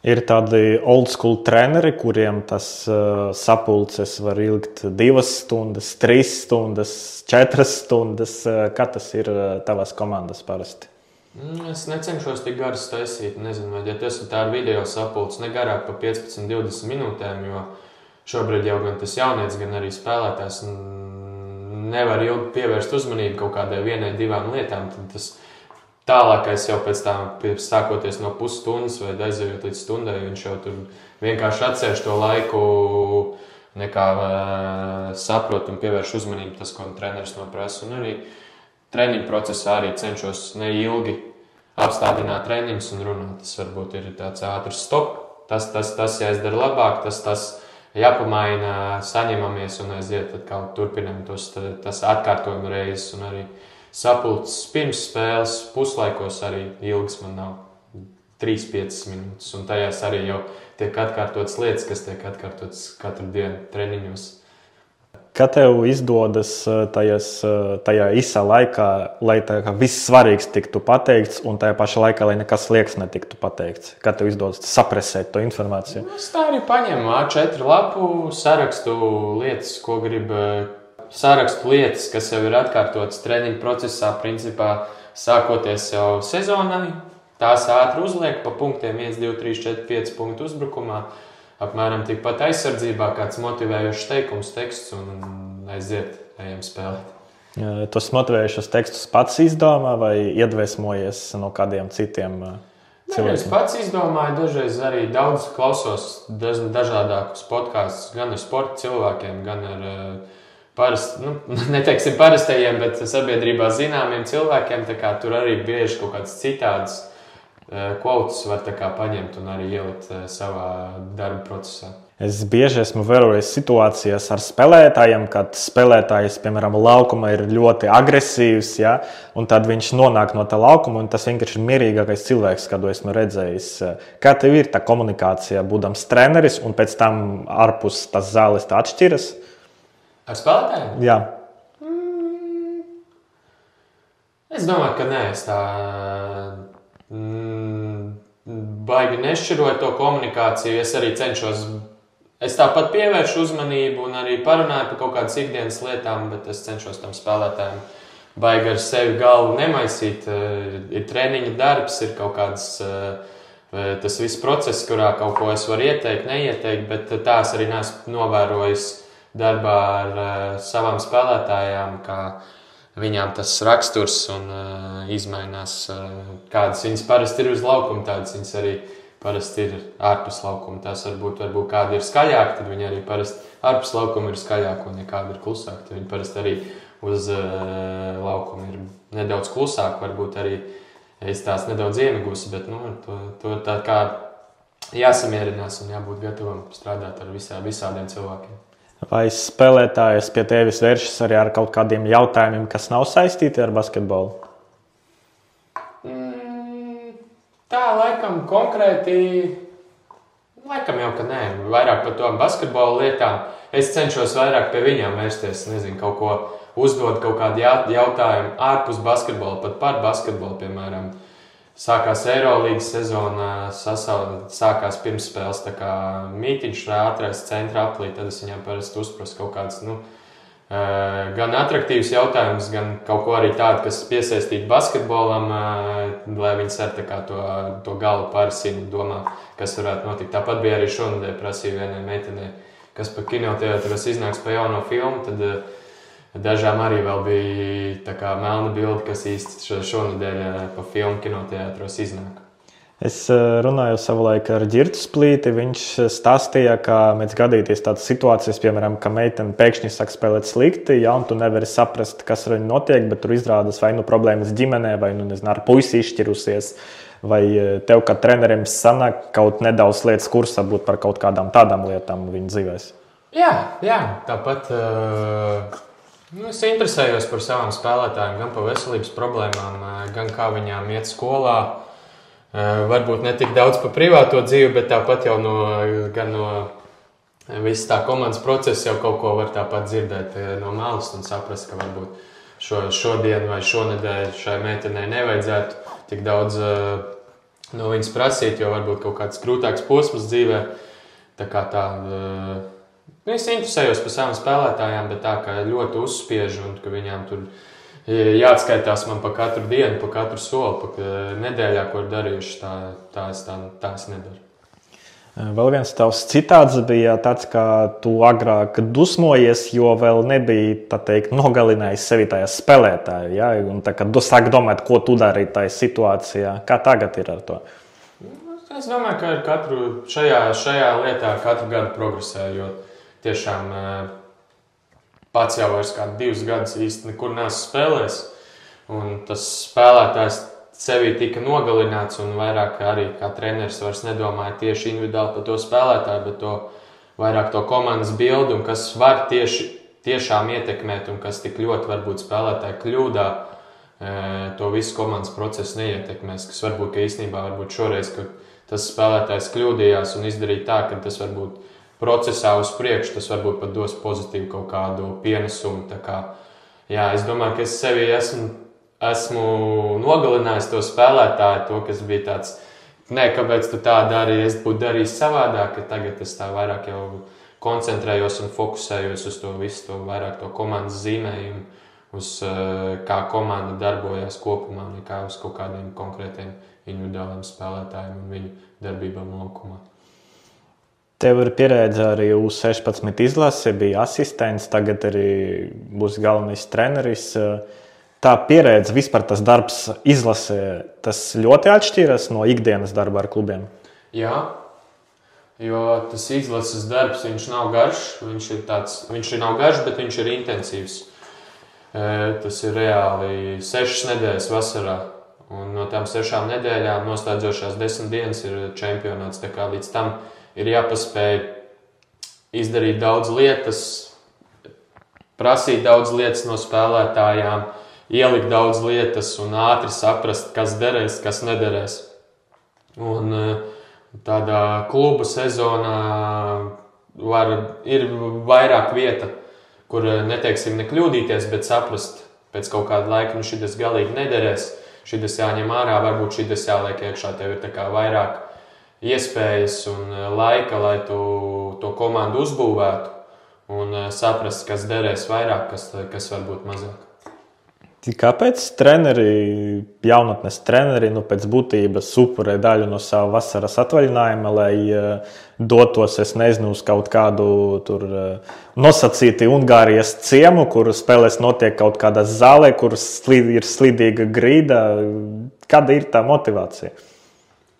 Ir tādi old school treneri, kuriem tas sapulces var ilgt 2 stundas, 3 stundas, 4 stundas. Kā tas ir tavās komandas parasti? Es necenšos tik garas taisīt. Nezinu, vai ja tas ir tā ar video sapulces, ne garāk pa 15-20 minūtēm, jo šobrīd jau gan tas jaunietis, gan arī spēlētājs nevar ilgi pievērst uzmanību kaut kādai 1-2 lietām. Tad tas tālākais jau pēc tam, sākoties no pusstundas vai aizejot līdz stundai, viņš jau tur vienkārši atsēž to laiku, nekā saprot un pievērš uzmanību tas, ko treneris noprasa. Un arī treniņu procesā arī cenšos neilgi apstādināt treniņus un runāt. Tas varbūt ir tāds ātrs stop, tas jāizdara labāk, tas jāpamaina, saņemamies un aiziet, tad kā turpinām tas atkārtojumu reizes un arī sapulces pirms spēles, puslaikos arī ilgas man nav 3-5 minūtes. Un tajās arī jau tiek atkārtotas lietas, kas tiek atkārtotas katru dienu treniņos. Kā tev izdodas tajā īsā laikā, lai viss svarīgs tiktu pateikts, un tajā pašā laikā, lai nekas liekas netiktu pateikts? Kā tev izdodas sapresēt to informāciju? Es tā arī paņemu A4 lapu, sarakstu lietas, ko gribu, sarakstu lietas, kas jau ir atkārtotas treniņu procesā, principā sākoties jau sezonai. Tās ātri uzliek pa punktiem 1, 2, 3, 4, 5 punktu uzbrukumā. Apmēram tikpat aizsardzībā kāds motivējošs teikums, teksts un aiziet, ejam spēlēt. Tos motivējošos tekstus pats izdomā vai iedvesmojies no kādiem citiem cilvēkiem? Es pats izdomāju, dažreiz arī daudz klausos dažādākus podkastus, gan ar sporta cilvēkiem, gan ar neteiksim parastajiem, bet sabiedrībā zināmiem cilvēkiem. Tā kā tur arī bieži kaut kāds citāds quotes var paņemt un arī ielikt savā darba procesā. Es bieži esmu vērojis situācijas ar spēlētājiem, kad spēlētājs, piemēram, laukuma ir ļoti agresīvs, ja, un tad viņš nonāk no tā laukuma, un tas vienkārši ir mierīgākais cilvēks, kādu esmu redzējis. Kā tev ir tā komunikācija, būdams treneris, un pēc tam ārpus tās zāles tā atšķiras? Ar spēlētājiem? Jā. Es domāju, ka nē, es tā baigi nešķiroju to komunikāciju. Es arī cenšos, es tāpat pievēršu uzmanību un arī parunāju par kaut kādas ikdienas lietām, bet es cenšos tam spēlētājiem baigi ar sevi galvu nemaisīt. Ir treniņa darbs, ir kaut kāds tas viss process, kurā kaut ko es varu ieteikt, neieteikt, bet tā es arī neesmu novērojis darbā ar savām spēlētājām, kā viņām tas raksturs un izmainās, kādas viņas parasti ir uz laukuma, tādas viņas arī parasti ir ārpus laukuma. Tās varbūt kāda ir skaļāka, tad viņi arī parasti ārpus laukuma ir skaļāka, un ja kāda ir klusāka, tad viņi parasti arī uz laukuma ir nedaudz klusāka, varbūt arī es tās nedaudz iemigusi, bet to tā kā jāsamierinās un jābūt gatavam strādāt ar visādiem cilvēkiem. Vai spēlētājs pie tevis vēršas arī ar kaut kādiem jautājumiem, kas nav saistīti ar basketbolu? Tā laikam konkrēti, laikam jau, ka nē, vairāk par to basketbolu lietām. Es cenšos vairāk pie viņām vērsties, nezinu, kaut ko uzdot, kaut kādu jautājumu ārpus basketbola, pat par basketbolu, piemēram. Sākās Eirolīgas sezona, sākās pirmsspēles mītiņš ātrais centra aplī, tad es viņām parasti uzprasu kaut kāds, gan atraktīvs jautājums, gan kaut ko arī tādu, kas piesaistītu basketbolam, lai viņas ar to galu pārsina un domā, kas varētu notikt. Tāpat bija arī šonadēļ prasīja vienai meitenei, kas pa kinoteātros iznāks pa jauno filmu, tad dažām arī vēl bija melna bilde, kas īsti šonadēļ pa filmu kinoteātros iznāk. Es runāju savulaik ar Ģirtu Splīti. Viņš stāstīja, ka mēdz gadīties tādas situācijas, piemēram, ka meitene pēkšņi sāk spēlēt slikti, ja, un tu nevari saprast, kas ar viņu notiek, bet tur izrādās vai problēmas ģimenē, vai ar puisi izšķirusies, vai tev kā trenerim sanāk kaut nedaudz lietas kursā būt par kaut kādām tādām lietām viņa dzīvēs? Jā, tāpat es interesējos par savām spēlētājiem, gan par veselības problēmām, gan kā viņām iet skolā. Varbūt ne tik daudz par privāto dzīvi, bet tāpat jau gan no visas tā komandas procesa jau kaut ko var tāpat dzirdēt no malas un saprast, ka varbūt šodien vai šonedēļ šai meitenei nevajadzētu tik daudz no viņas prasīt, jo varbūt kaut kāds grūtāks posms dzīvē. Es interesējos par savām spēlētājām, bet tā kā ļoti uzspiež un ka viņām tur jāatskaitās man pa katru dienu, pa katru soli, pa nedēļā, ko ir darījuši, tā es nedaru. Vēl viens tavs citāts bija tāds, ka tu agrāk dusmojies, jo vēl nebija, tā teikt, nogalinājis sevi tajā spēlētāju, ja? Un tā kā sāk domāt, ko tu dari tajā situācijā. Kā tagad ir ar to? Es domāju, ka ar šajā lietā katru gadu progresēju, jo tiešām pats jau vairs kādu 2 gadus īsti nekur neesmu spēlējis. Un tas spēlētājs sevi tika nogalināts un vairāk arī kā treneris vairs nedomāja tieši individuāli par to spēlētāju, bet vairāk to komandas bildi un kas var tiešām ietekmēt un kas tik ļoti varbūt spēlētāji kļūdā to visu komandas procesu neietekmēs, kas varbūt īstenībā šoreiz, kad tas spēlētājs kļūdījās un izdarīja tā, ka tas varbūt procesā uz priekšu, tas varbūt pat dos pozitīvu kaut kādu pienesumu. Tā kā, jā, es domāju, ka es sevi esmu nogalinājis to spēlētāju, to, kas bija tāds, kāpēc tu tā dari, es būtu darījis savādāk, ka tagad es tā vairāk jau koncentrējos un fokusējos uz to visu, to vairāk to komandas zīmējumu, uz kā komanda darbojas kopumā, nekā uz kaut kādiem konkrētiem individuāliem spēlētājiem un viņu darbībām laukumā. Tev ir pieredze arī U16 izlase, bija asistents, tagad arī būs galvenais treneris. Tā pieredze, vispār tas darbs izlasē, tas ļoti atšķiras no ikdienas darba ar klubiem? Jā, jo tas izlases darbs, viņš nav garš, viņš nav garš, bet viņš ir intensīvs. Tas ir reāli 6 nedēļas vasarā, un no tām 6 nedēļām noslēdzošās 10 dienas ir čempionāts, tā kā līdz tam ir jāpaspēj izdarīt daudz lietas, prasīt daudz lietas no spēlētājām, ielikt daudz lietas un ātri saprast, kas derēs, kas nederēs. Un tādā kluba sezonā ir vairāk vieta, kur neteiksim nekļūdīties, bet saprast pēc kaut kāda laika, šitas galīgi nederēs, šitas jāņem ārā, varbūt šitas jāliek iekšā, tev ir tā kā vairāk iespējas un laika, lai tu to komandu uzbūvētu un saprast, kas derēs vairāk, kas varbūt mazāk. Kāpēc treneri, jaunatnes treneri, pēc būtības upurē daļu no sava vasaras atvaļinājuma, lai dotos, es nezinu, uz kaut kādu tur nosacīti Ungārijas ciemu, kur spēlēs notiek kaut kādā zālē, kur ir slidīga grīda? Kāda ir tā motivācija?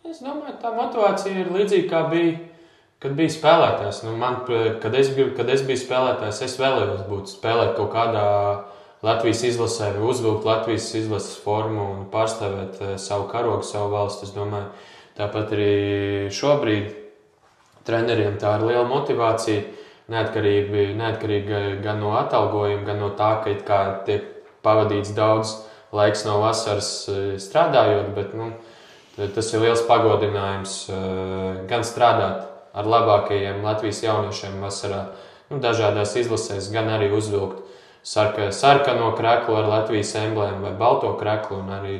Es domāju, tā motivācija ir līdzīga, kā bija, kad bija spēlētājs. Kad es biju spēlētājs, es vēlējos spēlēt kaut kādā Latvijas izlasē, uzvilkt Latvijas izlases formu un pārstāvēt savu karogu, savu valsti. Es domāju, tāpat arī šobrīd treneriem tā ir liela motivācija, neatkarīgi gan no atalgojuma, gan no tā, ka it kā tiek pavadīts daudz laiks no vasaras strādājot, bet tas ir liels pagodinājums gan strādāt ar labākajiem Latvijas jauniešiem vasarā, dažādās izlasēs, gan arī uzvilkt sarkano kreklu ar Latvijas emblēmu vai balto kreklu un arī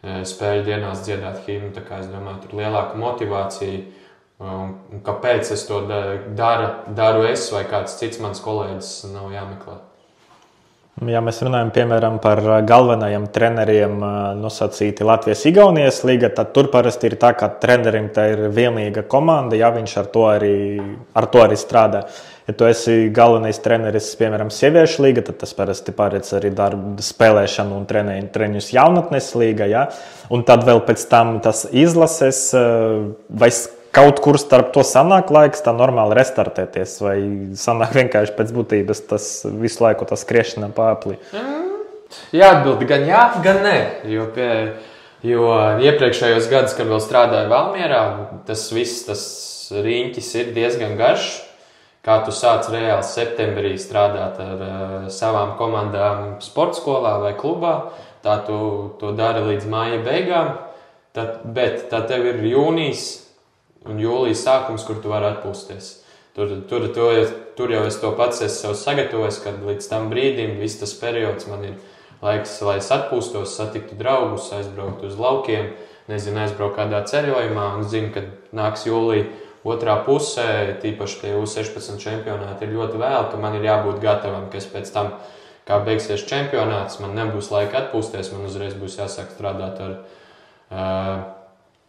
spēļu dienās dziedāt himnu. Tā kā es domāju, tur lielāka motivācija. Un kāpēc es to daru es vai kāds cits mans kolēģis, nav jāmeklē. Ja mēs runājam, piemēram, par galvenajiem treneriem nosacīti Latvijas-Igaunijas līga, tad tur parasti ir tā, ka trenerim tā ir vienīga komanda, ja viņš ar to arī strādā. Ja tu esi galvenais treneris, piemēram, sieviešu līga, tad tas parasti paredz arī spēlēšanu un treniņus jaunatnes līga, ja? Un tad vēl pēc tam tas izlases, vai kaut kur starp to sanāk laiks tā normāli restartēties, vai sanāk vienkārši pēc būtības tas visu laiku tas skriešana pa aplī? Jāatbild gan jā, gan nē, jo iepriekšējos gadus, kad vēl strādāju Valmierā, tas riņķis ir diezgan garš. Kā tu sāc reāli septembrī strādāt ar savām komandām sporta skolā vai klubā, tā tu to dari līdz māja beigām, bet tā tev ir jūnijas un jūlijas sākums, kur tu vari atpūsties. Tur jau es to pats esmu sagatavojis, kad līdz tam brīdim, viss tas periods man ir laiks, lai es atpūstos, satiktu draugus, aizbrauktu uz laukiem, aizbraukt kādā ceļojumā un zinu, kad nāks jūlija otrā pusē, tīpaši tie U16 čempionāti, ir ļoti vēl, ka man ir jābūt gatavam, ka es pēc tam, kā beigsies čempionāts, man nebūs laika atpūsties, man uzreiz būs jāsāk strādāt ar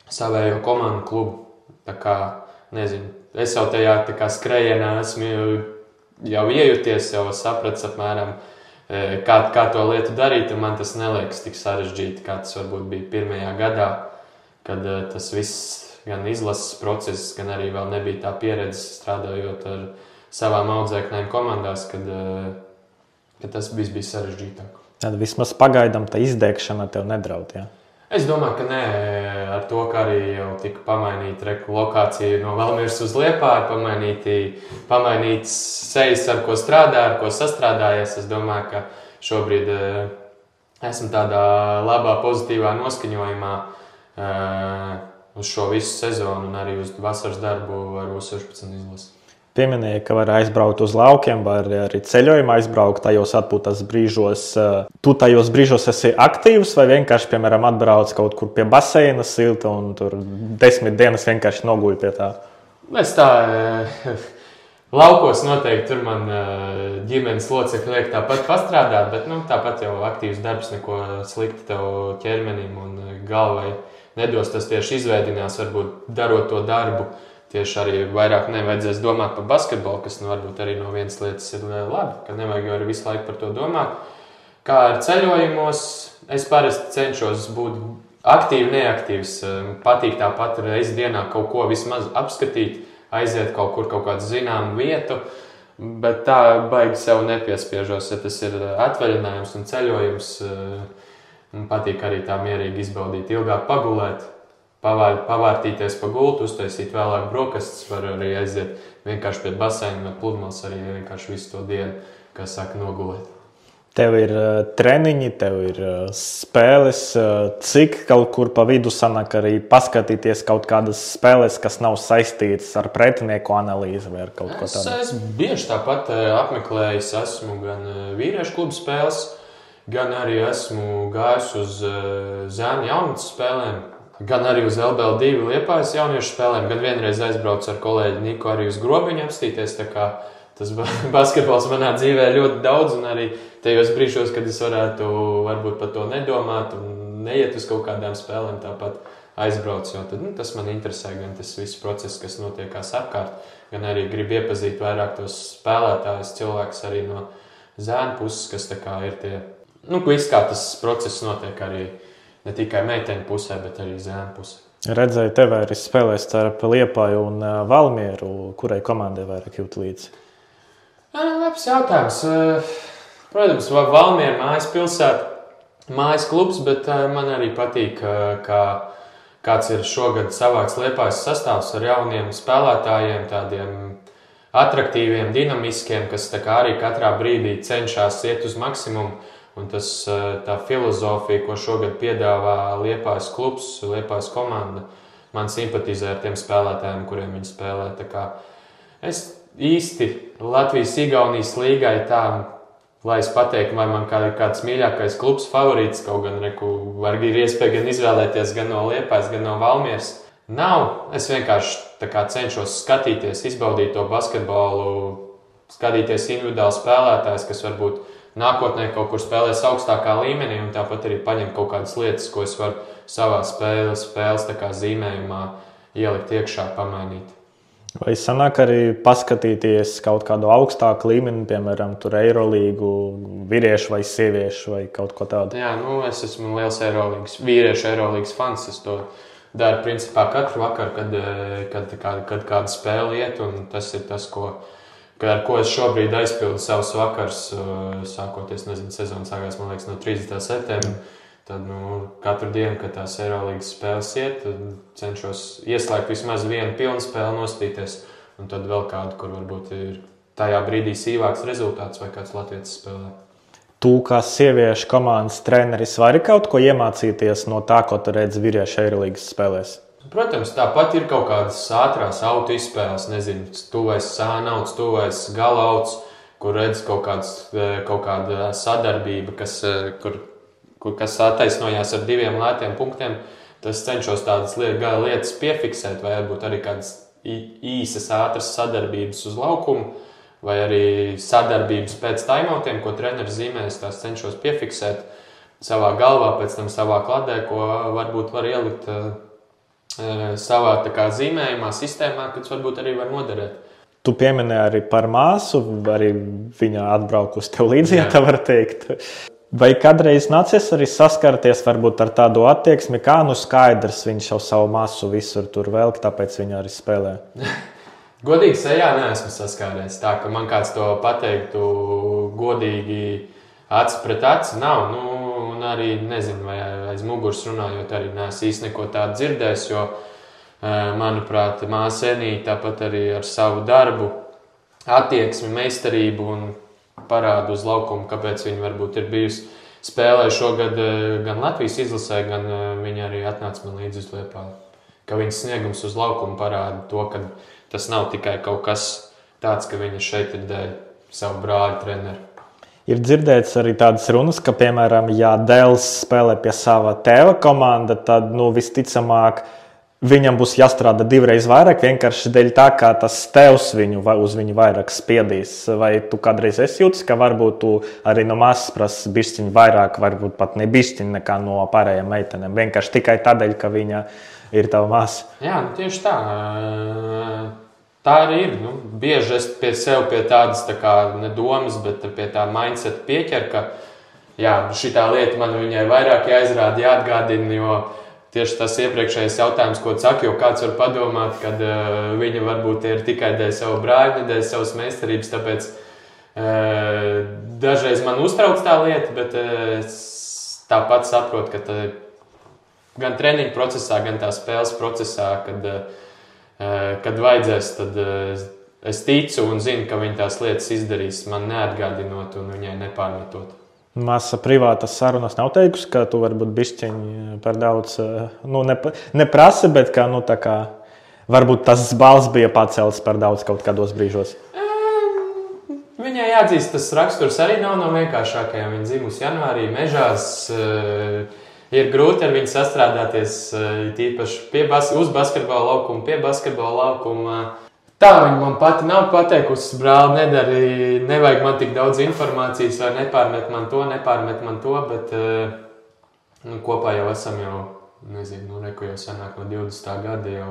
savējo komandu klubu. Tā kā, es jau tajā tā kā skrējienā esmu jau iejuties, jau sapratis apmēram, kā to lietu darīt, un man tas neliekas tik sarežģīti, kā tas varbūt bija pirmajā gadā, kad tas viss gan izlases process, gan arī vēl nebija tā pieredze strādājot ar savām audzēknēm komandās, kad tas viss bija sarežģītāk. Tad vismaz pagaidām tā izdēkšana tev nedraud, jā? Es domāju, ka nē, ar to, ka arī jau tika pamainīta lokācija no Valmieras uz Liepāju, pamainīts sejas, ar ko strādā, ar ko sastrādājies. Es domāju, ka šobrīd esmu tādā labā, pozitīvā noskaņojumā uz šo visu sezonu un arī uz vasaras darbu ar U16 izlasi. Pieminēja, ka var aizbraukt uz laukiem, var arī ceļojumā aizbraukt tajos atpūtas brīžos. Tu tajos brīžos esi aktīvs vai vienkārši, piemēram, atbrauc kaut kur pie baseina silta un tur 10 dienas vienkārši noguļ pie tā? Es tā laukos noteikti tur man ģimenes locekļi liek tāpat pastrādāt, bet tāpat jau aktīvs darbs neko slikti tev ķermenim un galvai nedos. Tas tieši izveidinās, varbūt darot to darbu. Tieši arī vairāk nevajadzēs domāt par basketbolu, kas varbūt arī no vienas lietas ir labi, ka nevajag arī visu laiku par to domāt. Kā ar ceļojumos, es parasti cenšos būt aktīvi, neaktīvs. Patīk tāpat reizi dienā kaut ko vismaz apskatīt, aiziet kaut kur, kaut kādu zināmu vietu, bet tā baigi sev nepiespiežos, ja tas ir atvaļinājums un ceļojums. Patīk arī tā mierīgi izbaudīt, ilgāk pagulēt. Pavārtīties pa gultu, uztaisīt vēlāk brokastis, var arī aiziet vienkārši pie baseina vai pludmales arī vienkārši visu to dienu, kā saka, nogulēt. Tev ir treniņi, tev ir spēles, cik kaut kur pa vidu sanāk arī paskatīties kaut kādas spēles, kas nav saistītas ar pretinieku analīzi vai ar kaut ko tādu? Es bieži tāpat apmeklējis, esmu gan vīriešu klubu spēles, gan arī esmu gājis uz zēnu jaunatnes spēlēm. Gan arī uz LBL2 Liepājas jauniešu spēlēm, gan vienreiz aizbraucu ar kolēģi Niku arī uz grobiņu apstīties. Tā kā tas basketbols manā dzīvē ļoti daudz, un arī tajos brīžos, kad es varētu varbūt par to nedomāt un neiet uz kaut kādām spēlēm, tāpat aizbraucu. Jo tad, tas man interesē, gan tas viss process, kas notiekās apkārt, gan arī gribu iepazīt vairāk tos spēlētājus, cilvēkus arī no zēnu puses, kas tā kā ir tie, viss kā tas process notiek arī. Ne tikai meiteņu pusē, bet arī zēnu pusē. Redzēju, tev arī spēlēs starp Liepāju un Valmieru. Kurai komandai vairāk jūt līdzi? Labs jautājums. Protams, Valmiera mājas pilsēta, mājas klubs, bet man arī patīk, kāds ir šogad savāks Liepājas sastāvs ar jauniem spēlētājiem, tādiem atraktīviem, dinamiskiem, kas tā kā arī katrā brīdī cenšas iet uz maksimumu. Un tā filozofija, ko šogad piedāvā Liepājas klubs, Liepājas komanda, man simpatizē ar tiem spēlētājiem, kuriem viņi spēlē. Tā kā es īsti Latvijas-Igaunijas līgai tā, lai es pateiktu, vai man kāds mīļākais klubs favorīts, kaut gan ir iespēja gan izvēlēties gan no Liepājas, gan no Valmieras. Nav. Es vienkārši tā kā cenšos skatīties, izbaudīt to basketbolu, skatīties individuāli spēlētājs, kas varbūt nākotnē kaut kur spēlēs augstākā līmenī un tāpat arī paņemt kaut kādas lietas, ko es varu savā spēles tā kā zīmējumā ielikt iekšā, pamainīt. Vai sanāk arī paskatīties kaut kādu augstāku līmeni, piemēram, tur Eirolīgu, vīriešu vai sieviešu vai kaut ko tādu? Jā, es esmu liels vīriešu Eirolīgas fans. Es to daru principā katru vakaru, kad kāda spēle iet, un tas ir tas, ar ko es šobrīd aizpildu savus vakars, sākoties, sezona sākās, man liekas, no 30. septembra. Tad, katru dienu, kad tās Eirolīgas spēles iet, tad cenšos ieslēgt vismaz vienu pilnu spēli, nostīties, un tad vēl kādu, kur varbūt ir tajā brīdī sīvāks rezultāts vai kāds latvietis spēlē. Tu, kā sieviešu komandas treneris, vari kaut ko iemācīties no tā, ko tu redzi vīriešu Eirolīgas spēlēs? Protams, tāpat ir kaut kādas ātrās auto izspēles, tuvais sānauts, tuvais galauts, kur redz kaut kāda sadarbība, kas attaisnojās ar 2 lētiem punktiem. Tas cenšos tādas lietas piefiksēt, vai varbūt arī kādas īsas, ātras sadarbības uz laukumu, vai arī sadarbības pēc taimautiem, ko treneris zīmēs, tās cenšos piefiksēt savā galvā, pēc tam savā kladē, ko varbūt var ielikt savā tā kā zīmējumā, sistēmā, kas varbūt arī var noderēt. Tu pieminēji arī par māsu, arī viņa atbraukusi tev līdzi, ja tā var teikt. Vai kādreiz nācies arī saskarties varbūt ar tādu attieksmi, kā skaidrs, viņš jau savu māsu visur tur velk, tāpēc viņa arī spēlē? Godīgi sejā neesmu saskāries. Tā, ka man kāds to pateiktu godīgi aci pret aci, nav. Un arī nezinu, vai aiz muguras runājot, arī neesmu īsti neko tādu dzirdējis, jo, manuprāt, māsa Enīte tāpat arī ar savu darbu, attieksmi, meistarību un parādu uz laukumu, kāpēc viņa varbūt ir bijusi spēlēja šogad gan Latvijas izlasē, gan viņa arī atnāca man līdzi uz Liepāju. Ka viņas sniegums uz laukumu parāda to, ka tas nav tikai kaut kas tāds, ka viņa šeit ir dēļ savu brāļu treneru. Ir dzirdēts arī tādas runas, ka, piemēram, ja Dēls spēlē pie sava tēva komanda, tad visticamāk viņam būs jāstrādā 2 reizes vairāk, vienkārši dēļ tā, kā tas tēvs uz viņu vairāk spiedīs. Vai tu kādreiz esi jūtis, ka varbūt tu arī no māsas prasi bišķiņu vairāk, varbūt pat ne bišķiņu nekā no pārējām meitenēm, vienkārši tikai tādēļ, ka viņa ir tava māsa? Jā, tieši tā. Tā arī ir. Bieži es pie tādas tā kā ne domas, bet pie tā mindset pieķer, ka šitā lieta man viņai vairāk jāizrāda, jāatgādina, jo tieši tas iepriekšējais jautājums, ko saka, jo kāds var padomāt, kad viņa varbūt ir tikai dēļ savu brāļu, ne dēļ savas meistarības, tāpēc dažreiz man uztrauc tā lieta, bet es tāpat saprotu, ka gan treniņu procesā, gan tā spēles procesā, kad vajadzēs, tad es ticu un zinu, ka viņa tās lietas izdarīs man neatgādinot un viņai nepārmetot. Māsa privātas sarunas nav teikusi, ka tu varbūt bišķiņi par daudz, neprasa, bet ka, tā kā varbūt tas balss bija pacelts par daudz kaut kādos brīžos. Viņai jāatzīst, tas raksturs arī nav no vienkāršākajām. Viņa dzimusi janvārī mežās. Ir grūti ar viņu sastrādāties, tīpaši uz basketbola laukuma, pie basketbola laukuma. Tā viņa man pati nav pateikusi, brāli, nedari, nevajag man tik daudz informācijas, vai nepārmet man to, bet kopā jau esam nezinu, reku jau sanāk no 20. gada,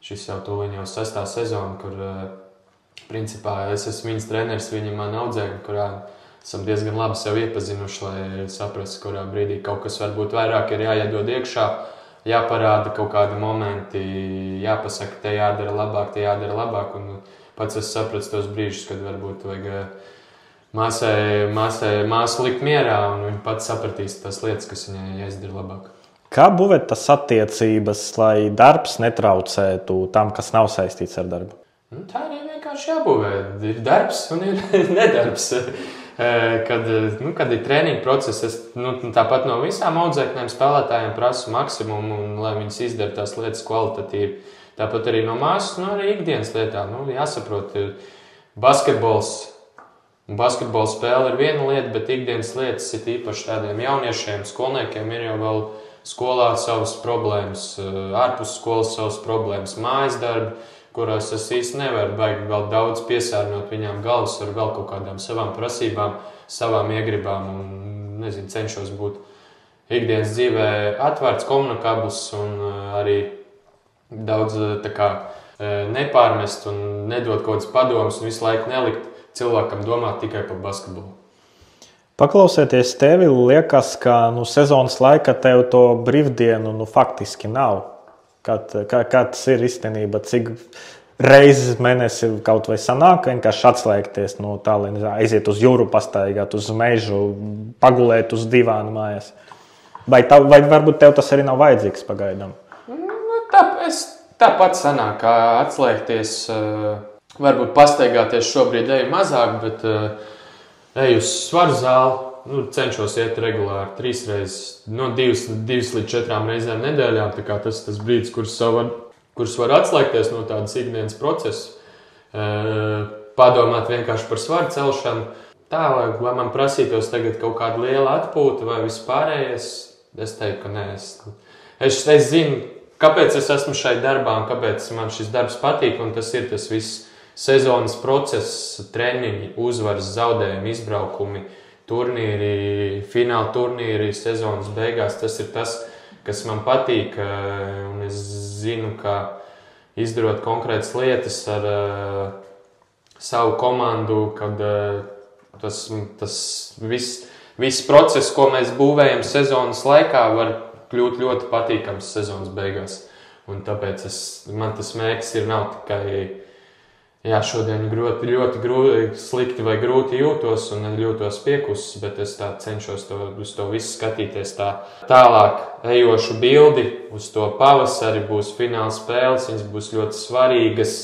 šis jau tūliņ jau 6. sezona, kur principā es esmu viņas treneris, viņa man audzēkņi, kurā esam diezgan labi sev iepazinuši, lai saprastu, kurā brīdī kaut kas varbūt vairāk ir jāiedod iekšā, jāparāda kaut kādi momenti, jāpasaka, te jādara labāk, un pats es sapratu tos brīžus, kad varbūt vajag māsu likt mierā, un viņa pats sapratīs tās lietas, kas viņai jāizdara labāk. Kā būvēt tas attiecības, lai darbs netraucētu tam, kas nav saistīts ar darbu? Tā arī vienkārši jābūvē. Ir darbs un ir nedarbs. Kad ir treniņa process, es tāpat no visām audzēkņiem spēlētājiem prasu maksimumu, un lai viņas izdara tās lietas kvalitatīvi. Tāpat arī no māsas, arī ikdienas lietā. Jāsaprot, basketbola spēle ir viena lieta, bet ikdienas lietas ir īpaši tādiem jauniešiem, skolniekiem ir jau vēl skolā savas problēmas, ārpus skolas savas problēmas, mājas darbi, kurās es īsti nevaru vēl daudz piesārņot viņām galvas ar vēl kaut kādām savām prasībām, savām iegribām un, cenšos būt ikdienas dzīvē atvērts, komunikabls un arī daudz nepārmest un nedot kaut kādas padomas un visu laiku nelikt cilvēkam domāt tikai par basketbolu. Paklausieties tevi, liekas, ka sezonas laika tev to brīvdienu faktiski nav. Kā tas ir īstenībā, cik reizes mēnesi kaut vai sanāk vienkārši atslēgties no tā, lai aiziet uz jūru, pastaigāt uz mežu, pagulēt uz divānu mājās? Vai varbūt tev tas arī nav vajadzīgs pagaidām? Es tāpat sanāk, kā atslēgties, varbūt pastaigāties šobrīd eju mazāk, bet eju uz svaru zāli. Cenšos iet regulāri 3 reizes, no 2 līdz 4 reizēm nedēļā. Tas brīdis, kurus var atslēgties no tādas ikdienas procesa, padomāt vienkārši par svaru celšanu. Tā, lai man prasītos tagad kaut kāda liela atpūta vai vispārējais, es teiktu, ka nē. Es zinu, kāpēc es esmu šai darbā un kāpēc man šis darbs patīk, un tas ir tas viss sezonas process, treniņi, uzvaras, zaudējumi, izbraukumi, turnīri, fināla turnīri, sezonas beigās. Tas ir tas, kas man patīk, un es zinu, ka izdarot konkrētas lietas ar savu komandu, kad tas viss process, ko mēs būvējam sezonas laikā, var kļūt ļoti patīkams sezonas beigās. Un tāpēc man tas mērķis nav tikai šodien ļoti slikti vai grūti jūtos un jūtos piekusis, bet es cenšos uz to visu skatīties tālāk ejošu bildi, uz to pavasari, būs fināla spēles, viņas būs ļoti svarīgas,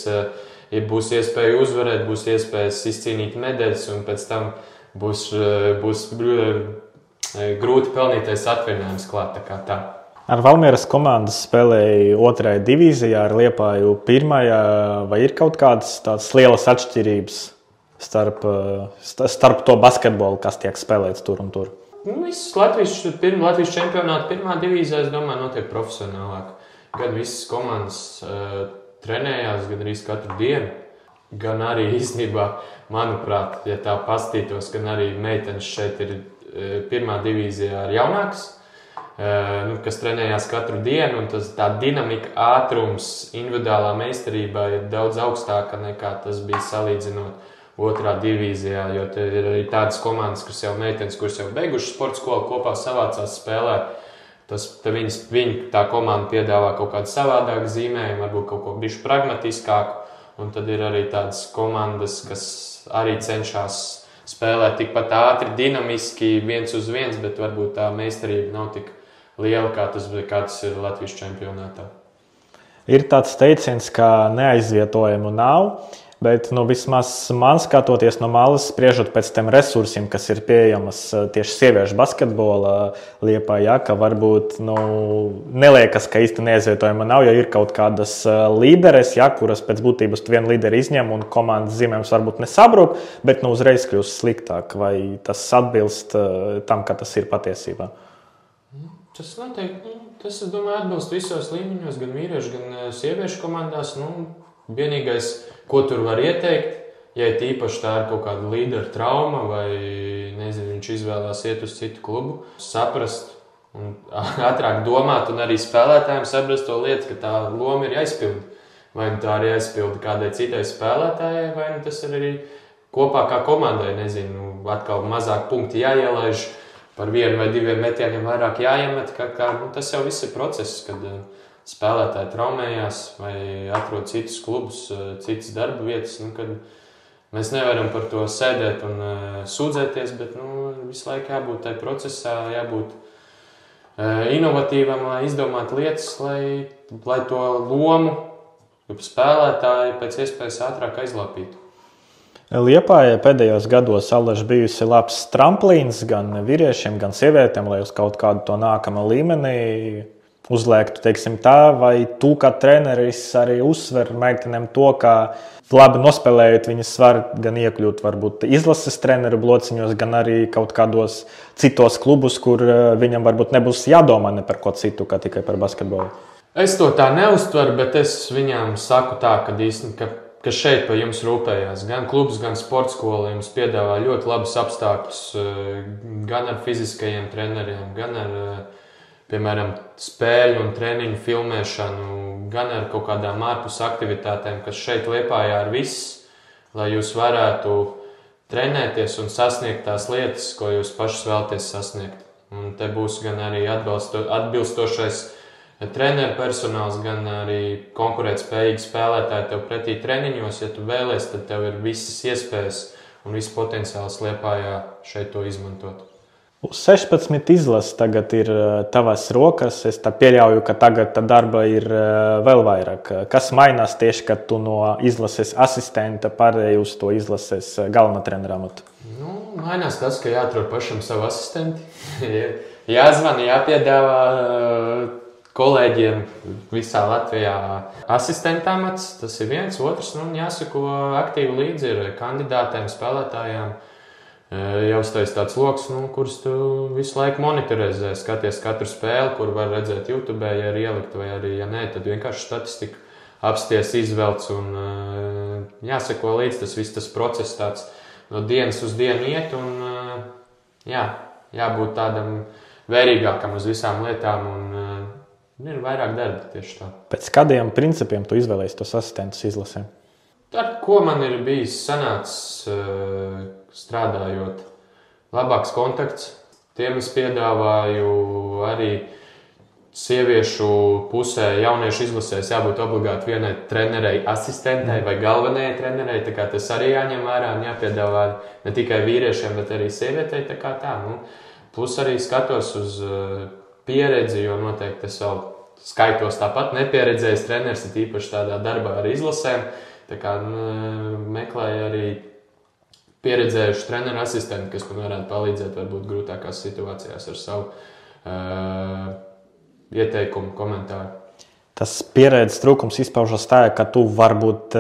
būs iespēja uzvarēt, būs iespējas izcīnīt medaļas un pēc tam būs grūti pelnītais atvaļinājums klāt. Tā. Ar Valmieras komandas spēlēja 2. divīzijā, ar Liepāju 1. Vai ir kaut kādas tādas lielas atšķirības starp to basketbolu, kas tiek spēlēts tur un tur? Visas Latvijas čempionāta 1. divīzijā, es domāju, notiek profesionālāk. Gan visas komandas trenējās, gan arī katru dienu. Gan arī īstenībā, manuprāt, ja tā pastītos, gan arī meitenes šeit ir 1. divīzijā ar jaunākas, kas trenējās katru dienu, un tā dinamika, ātrums, individuālā meistarībā ir daudz augstāka nekā tas bija salīdzinot 2. divīzijā, jo te ir arī tādas komandas, kuras jau meitenes, kuras jau beigušas sporta skolu, kopā savācās spēlē. Tā komanda piedāvā kaut kādu savādāku zīmējumu, varbūt kaut ko bišķi pragmatiskāku, un tad ir arī tādas komandas, kas arī cenšas spēlēt tikpat ātri, dinamiski, 1-1, bet varbūt tā meistarība nav tik liela, kā tas ir Latvijas čempionātā. Ir tāds teiciens, ka neaizvietojumu nav. Bet vismaz man skatoties no malas, spriežot pēc tiem resursiem, kas ir pieejamas tieši sieviešu basketbola Liepājā, ka varbūt neliekas, ka īsti neaizvietojuma nav, jo ir kaut kādas līderes, kuras pēc būtības vienu līderi izņem un komandas zīmējums varbūt nesabrūk, bet uzreiz kļūst sliktāk. Vai tas atbilst tam, ka tas ir patiesībā? Tas noteikti, es domāju, atbilst visos līmeņos, gan vīriešu, gan sieviešu komandās. Vienīgais, ko tur var ieteikt, ja tīpaši tā ir kaut kāda līdera trauma vai viņš izvēlās iet uz citu klubu, saprast un ātrāk domāt un arī spēlētājiem saprast to lietu, ka tā loma ir jāizpilda. Vai tā arī jāizpilda kādai citai spēlētājai, vai tas ir arī kopā kā komandai, atkal mazāk punkti jāielaiž, par 1 vai 2 metieniem vairāk jāiemet, tas jau viss ir process, kad spēlētāji traumējās vai atrod citus klubus, citas darba vietas, kad mēs nevaram par to sēdēt un sūdzēties, bet visu laiku jābūt tajā procesā, jābūt inovatīvam, lai izdomātu lietas, lai to lomu spēlētāji pēc iespējas ātrāk aizlāpītu. Liepājai pēdējos gados allaž bijusi labs tramplīns gan vīriešiem, gan sievietēm, lai uz kaut kādu to nākamo līmenī uzliektu, tā, vai tu kā treneris arī uzsver meitenēm to, ka labi nospēlējot, viņas var gan iekļūt varbūt izlases treneru blociņos, gan arī kaut kādos citos klubus, kur viņam varbūt nebūs jādomā ne par ko citu, kā tikai par basketbolu. Es to tā neuztveru, bet es viņām saku tā, ka šeit par jums rūpējās. Gan klubs, gan sporta skola jums piedāvā ļoti labus apstākļus, gan ar fiziskajiem treneriem, gan ar piemēram, spēļu un treniņu filmēšanu, gan ar kaut kādām ārpus aktivitātēm, kas šeit Liepājā ir viss, lai jūs varētu trenēties un sasniegt tās lietas, ko jūs pašas vēlaties sasniegt. Un te būs gan arī atbilstošais treneru personāls, gan arī konkurētspējīgi spēlētāji tev pretī treniņos. Ja tu vēlies, tad tev ir visas iespējas un viss potenciāls Liepājā šeit to izmantot. 16 izlases tagad ir tavas rokas. Es pieļauju, ka tagad darba ir vēl vairāk. Kas mainās tieši, kad tu no izlases asistenta pārēji uz to izlases galvenā trenera amatu? Mainās tas, ka jāatrod pašam savu asistenti. Jāzvana, jāpiedāvā kolēģiem visā Latvijā asistenta amats. Tas ir viens. Otrs, jāsako aktīvi līdzi ir kandidātiem, spēlētājiem. Jāuztais tāds loks, kurus tu visu laiku monitorēzi, skaties katru spēli, kur var redzēt YouTube, ja ir ielikt, vai arī, ja nē, tad vienkārši statistiku apsties, izvelc un jāsako līdz tas process tāds no dienas uz dienu iet un jābūt tādam vērīgākam uz visām lietām un ir vairāk darba tieši tā. Pēc kādiem principiem tu izvēlējies tos asistentus izlasēm? Ar ko man ir bijis sanācis strādājot, labāks kontakts. Tiem es piedāvāju arī sieviešu pusē, jauniešu izlasēs jābūt obligāti vienai trenerei, asistentei vai galvenajai trenerei. Tā kā tas arī jāņem vērā un jāpiedāvā ne tikai vīriešiem, bet arī sievietei. Plus arī skatos uz pieredzi, jo noteikti es vēl skaitos tāpat nepieredzējis treneris, ir īpaši tādā darbā ar izlasēm. Tā kā meklēju arī pieredzējuši treneru asistenti, kas man varētu palīdzēt varbūt grūtākās situācijās ar savu ieteikumu, komentāru. Tas pieredzes trūkums izpaužas tā, ka tu varbūt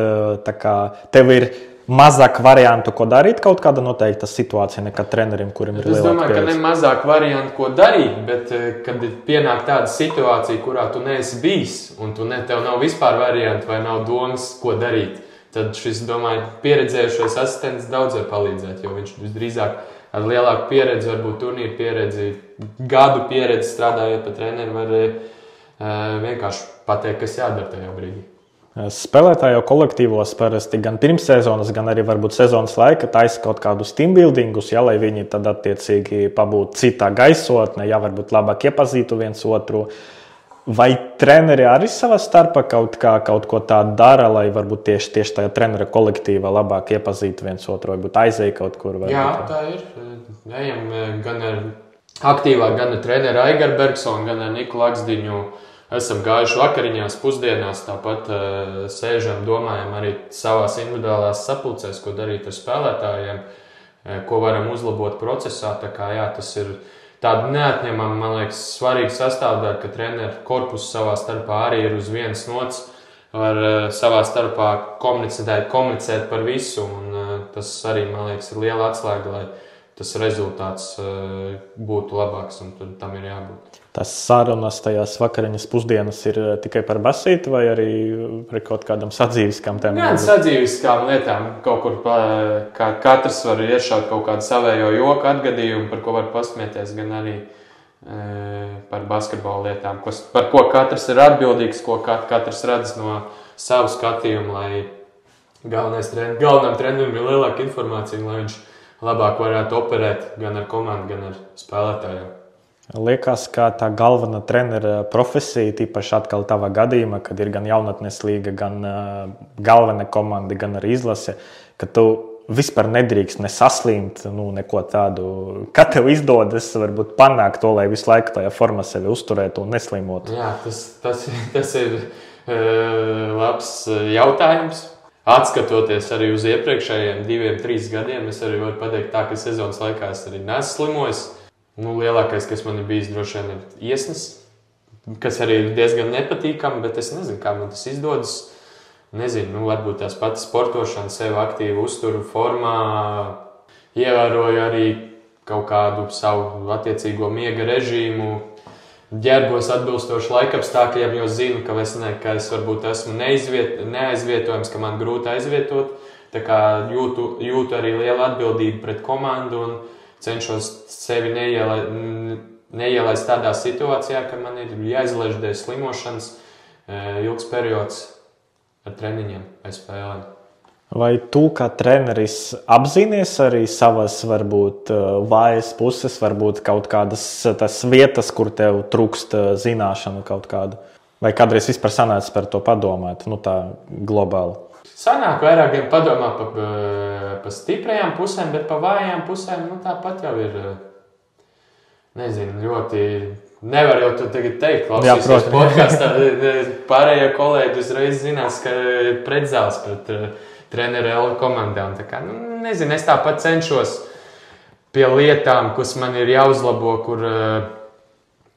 tev ir mazāk variantu, ko darīt kaut kāda noteikta situācija nekā trenerim, kurim ir lielāka pieredze. Es domāju, ka ne mazāk variantu, ko darīt, bet kad pienāk tāda situācija, kurā tu neesi bijis un tev nav vispār variantu vai nav domas, ko darīt, tad šis, domāju, pieredzējušais asistents daudz var palīdzēt, jo viņš visdrīzāk ar lielāku pieredzi, varbūt turnīru pieredzi, gadu pieredzi strādājot pa treneru, var vienkārši pateikt, kas jādara tajā brīdī. Spēlētāju kolektīvos parasti gan pirmssezonas, gan arī varbūt sezonas laika taisa kaut kādus teambuildingus, ja, lai viņi tad attiecīgi pabūtu citā gaisotnē, ja varbūt labāk iepazītu viens otru. Vai treneri arī savā starpā kaut ko tādu dara, lai varbūt tieši tajā trenera kolektīvā labāk iepazītu viens otru, varbūt aizēja kaut kur? Jā, tā ir. Ejam gan ar aktīvāk, gan ar treneru Aigaru Bergsonu, gan ar Niku Laksdiņu. Esam gājuši vakariņās, pusdienās, tāpat sēžam, domājam arī savās individuālās sapulcēs, ko darīt ar spēlētājiem, ko varam uzlabot procesā. Tā kā, jā, tas ir tāda neatņemama, man liekas, svarīga sastāvdaļa, ka treneru korpus savā starpā arī ir uz vienas nots, var savā starpā komunicēt par visu, un tas arī, man liekas, ir liela atslēga, lai tas rezultāts būtu labāks, un tam ir jābūt. Tas sarunas tajās vakariņas pusdienas ir tikai par basīti vai arī par kaut kādām sadzīviskām tēmām? Jā, sadzīviskām lietām. Kaut kur katrs var iešaut kaut kādu savējo joku atgadījumu, par ko var pasmieties, gan arī par basketbola lietām, par ko katrs ir atbildīgs, ko katrs redz no savu skatījumu, lai galvenam trenerim ir lielāka informācija, lai viņš labāk varētu operēt gan ar komandu, gan ar spēlētājiem. Liekas, ka tā galvenā trenera profesija, tīpaši atkal tavā gadījumā, kad ir gan jaunatnes līga, gan galvenā komanda, gan arī izlase, ka tu vispār nedrīkst nesaslimt, neko tādu. Kā tev izdodas varbūt panākt to, lai visu laiku tajā formā sevi uzturētu un neslimotu? Jā, tas ir labs jautājums. Atskatoties arī uz iepriekšējiem 2-3 gadiem, es arī varu pateikt tā, ka sezonas laikā es arī neslimojis. Lielākais, kas man ir bijis, droši vien ir iesnas, kas arī ir diezgan nepatīkami, bet es nezinu, kā man tas izdodas. Nezinu, varbūt tās pats sportošana, sevi aktīvi uzturu formā, ievēroju arī kaut kādu savu attiecīgo miega režīmu, ģērbos atbilstoši laikapstākļiem, jo zinu, ka es varbūt esmu neaizvietojams, ka man grūti aizvietot. Tā kā jūtu arī lielu atbildību pret komandu un cenšos sevi neielaist tādā situācijā, ka man ir jāizlaiž dēļ slimošanas ilgs periods ar treniņiem vai spēlēm. Vai tu kā treneris apzinies arī savas varbūt vājas puses, varbūt kaut kādas tas vietas, kur tev trūkst zināšanu kaut kādu? Vai kādreiz vispār sanāca par to padomāt, tā globāli? Sanāk vairāk padomā pa stiprajām pusēm, bet pa vājām pusēm, tāpat jau ir, nezinu, ļoti, nevar jau to tagad teikt, klausīsies podkastā, pārējie kolēģi uzreiz zinās, ka ir pretzāls pret treneru L komandām. Tā kā, nezinu, es tāpat cenšos pie lietām, kas man ir jāuzlabo,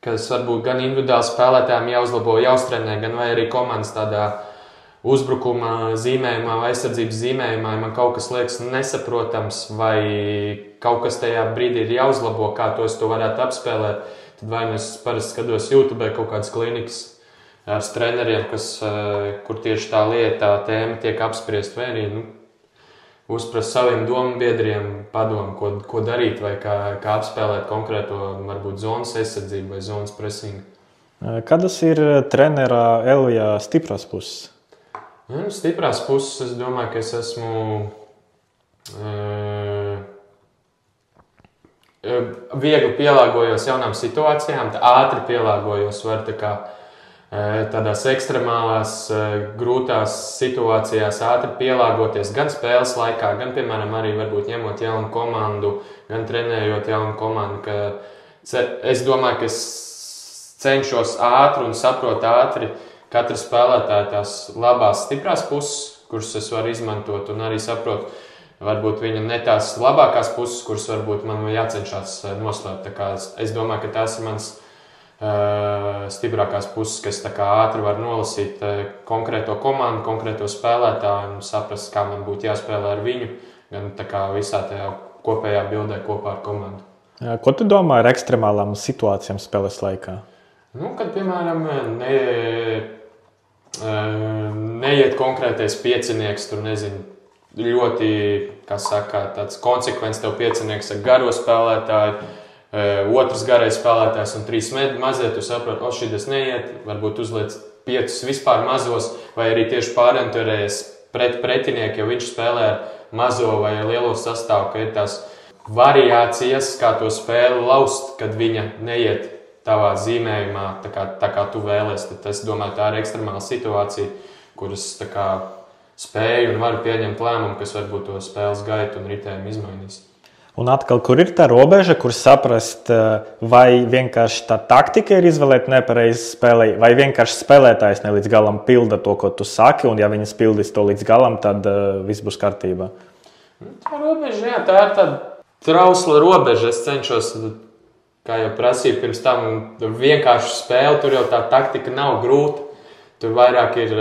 kas varbūt gan individuāli spēlētājiem jāuzlabo, jāuztrenē, gan vai arī komandas tādā uzbrukuma zīmējumā vai aizsardzības zīmējumā, ja man kaut kas liekas nesaprotams vai kaut kas tajā brīdī ir jāuzlabo, kā to varētu apspēlēt, tad vai es parasti skatos YouTube kaut kādas klinikas ar treneriem, kur tieši tā lieta, tā tēma tiek apspriest, vai arī uzprast saviem dombiedriem padomu, ko darīt vai kā apspēlēt konkrēto varbūt zonas aizsardzību vai zonas presingu. Kādas ir trenera Elijā stiprās puses? Stiprās puses, es domāju, ka es esmu viegli pielāgojos jaunām situācijām, ātri pielāgojos, var tādās ekstremālās, grūtās situācijās ātri pielāgoties gan spēles laikā, gan, piemēram, arī varbūt ņemot jaunu komandu, gan trenējot jaunu komandu. Es domāju, ka es cenšos ātri un saprotu ātri katra spēlētāja tās labās, stiprās puses, kuras es varu izmantot, un arī saprotu varbūt viņa ne tās labākās puses, kuras varbūt man jācenšas noslēpt. Tā kā es domāju, ka tās ir mans stiprākās puses, kas tā kā ātri var nolasīt konkrēto komandu, konkrēto spēlētāju un saprast, kā man būtu jāspēlē ar viņu, gan tā kā visā tajā kopējā bildē kopā ar komandu. Ko tu domā ar ekstremālām situācijām spēles laikā? Kad, piemēram, neiet konkrētais piecinieks, tur nezinu, ļoti, kā saka, tāds konsekvents tev piecinieks ar garo spēlētāju, otrs garais spēlētājs un 3 mazie, tu saproti, šitas neiet, varbūt uzliec 5 vispār mazos, vai arī tieši pārenturējies pret pretinieku, jo viņš spēlē ar mazo vai lielo sastāvu, ka ir tās variācijas, kā to spēli laust, kad viņa neiet tavā zīmējumā, tā kā tu vēlies. Tad es domāju, tā ir ekstremāla situācija, kuras tā kā spēju un varu pieņemt lēmumu, kas varbūt to spēles gaitu un ritējumu izmainīs. Un atkal, kur ir tā robeža, kur saprast, vai vienkārši tā taktika ir izvēlēt nepareizi spēlē, vai vienkārši spēlētājs ne līdz galam pilda to, ko tu saki, un ja viņas pildīs to līdz galam, tad viss būs kārtībā. Tā robeža, jā, tā ir tāda trausla robeža. Es cenšos, kā jau prasīju pirms tam, vienkārši spēle, tur jau tā taktika nav grūta. Tur vairāk ir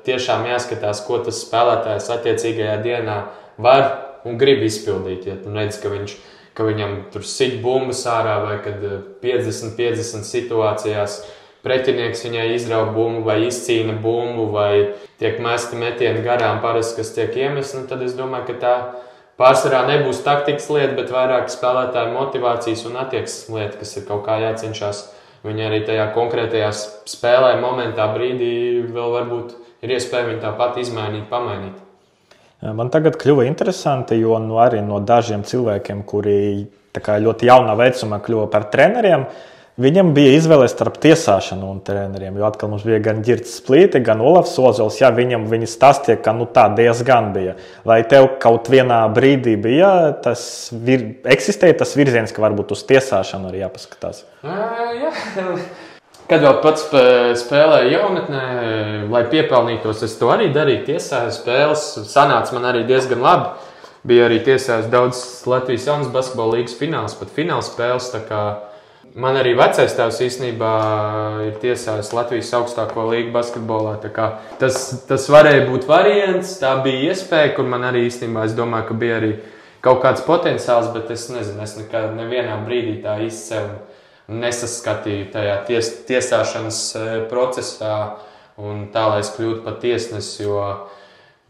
tiešām jāskatās, ko tas spēlētājs attiecīgajā dienā var un grib izpildīt. Ja tu redz, ka viņam tur sit bumbas ārā vai kad 50-50 situācijās pretinieks viņai izrauj bumbu vai izcīna bumbu vai tiek mesti metieni garām parasti, kas tiek iemesti, tad es domāju, ka tā pārsvarā nebūs taktikas lieta, bet vairāk spēlētāju motivācijas un attieksmes lieta, kas ir kaut kā jācenšas. Viņi arī tajā konkrētajā spēlē momentā brīdī vēl varbūt ir iespēja viņu tāpat izmainīt, pamainīt. Man tagad kļuva interesanti, jo arī no dažiem cilvēkiem, kuri ļoti jaunā vecumā kļuva par treneriem, viņam bija izvēle starp tiesāšanu un treneriem. Jo atkal mums bija gan Girts Splīte, gan Olafs Ozols, viņi stāstīja, ka tā diezgan bija. Vai tev kaut vienā brīdī bija eksistēja tas virziens, ka varbūt uz tiesāšanu arī jāpaskatās? Jā. Kad vēl pats spēlēju jaunatnē, lai piepelnītos, es to arī darīju. Tiesāju spēles, sanāca man arī diezgan labi. Bija arī tiesājis daudz Latvijas jaunas basketbola līgas fināls, pat fināls spēles. Tā kā man arī vecais tēvs īstenībā ir tiesājis Latvijas augstāko līgu basketbolā. Tā kā tas varēja būt variants, tā bija iespēja, kur man arī īstenībā, es domāju, ka bija arī kaut kāds potenciāls, bet es nezinu, es nekad nevienā brīdī tā īsti sev nesaskatīju tajā tiesāšanas procesā un tā, lai es kļūtu par tiesnesi, jo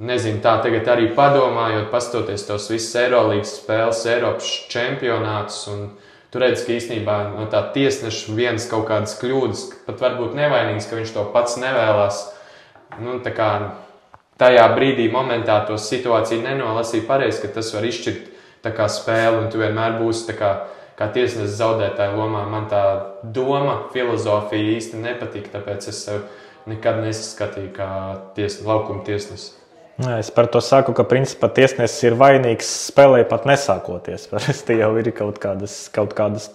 nezinu, tā tagad arī padomājot, pastoties tos visas Eirolīgas spēles, Eiropas čempionātus, un tu redz, ka īstenībā no tā tiesneša vienas kaut kādas kļūdas, pat varbūt nevainīgas, ka viņš to pats nevēlās. Tā kā tajā brīdī, momentā to situāciju nenolasīja pareizi, ka tas var izšķirt tā kā spēli, un tu vienmēr būsi kā tiesnesis zaudētāja lomā. Man tā doma, filozofija īsti nepatīk, tāpēc es sev nekad nesaskatīju kā laukuma tiesnesi. Es par to saku, ka principā tiesnesis ir vainīgs spēlē pat nesākoties. Parasti jau ir kaut kādas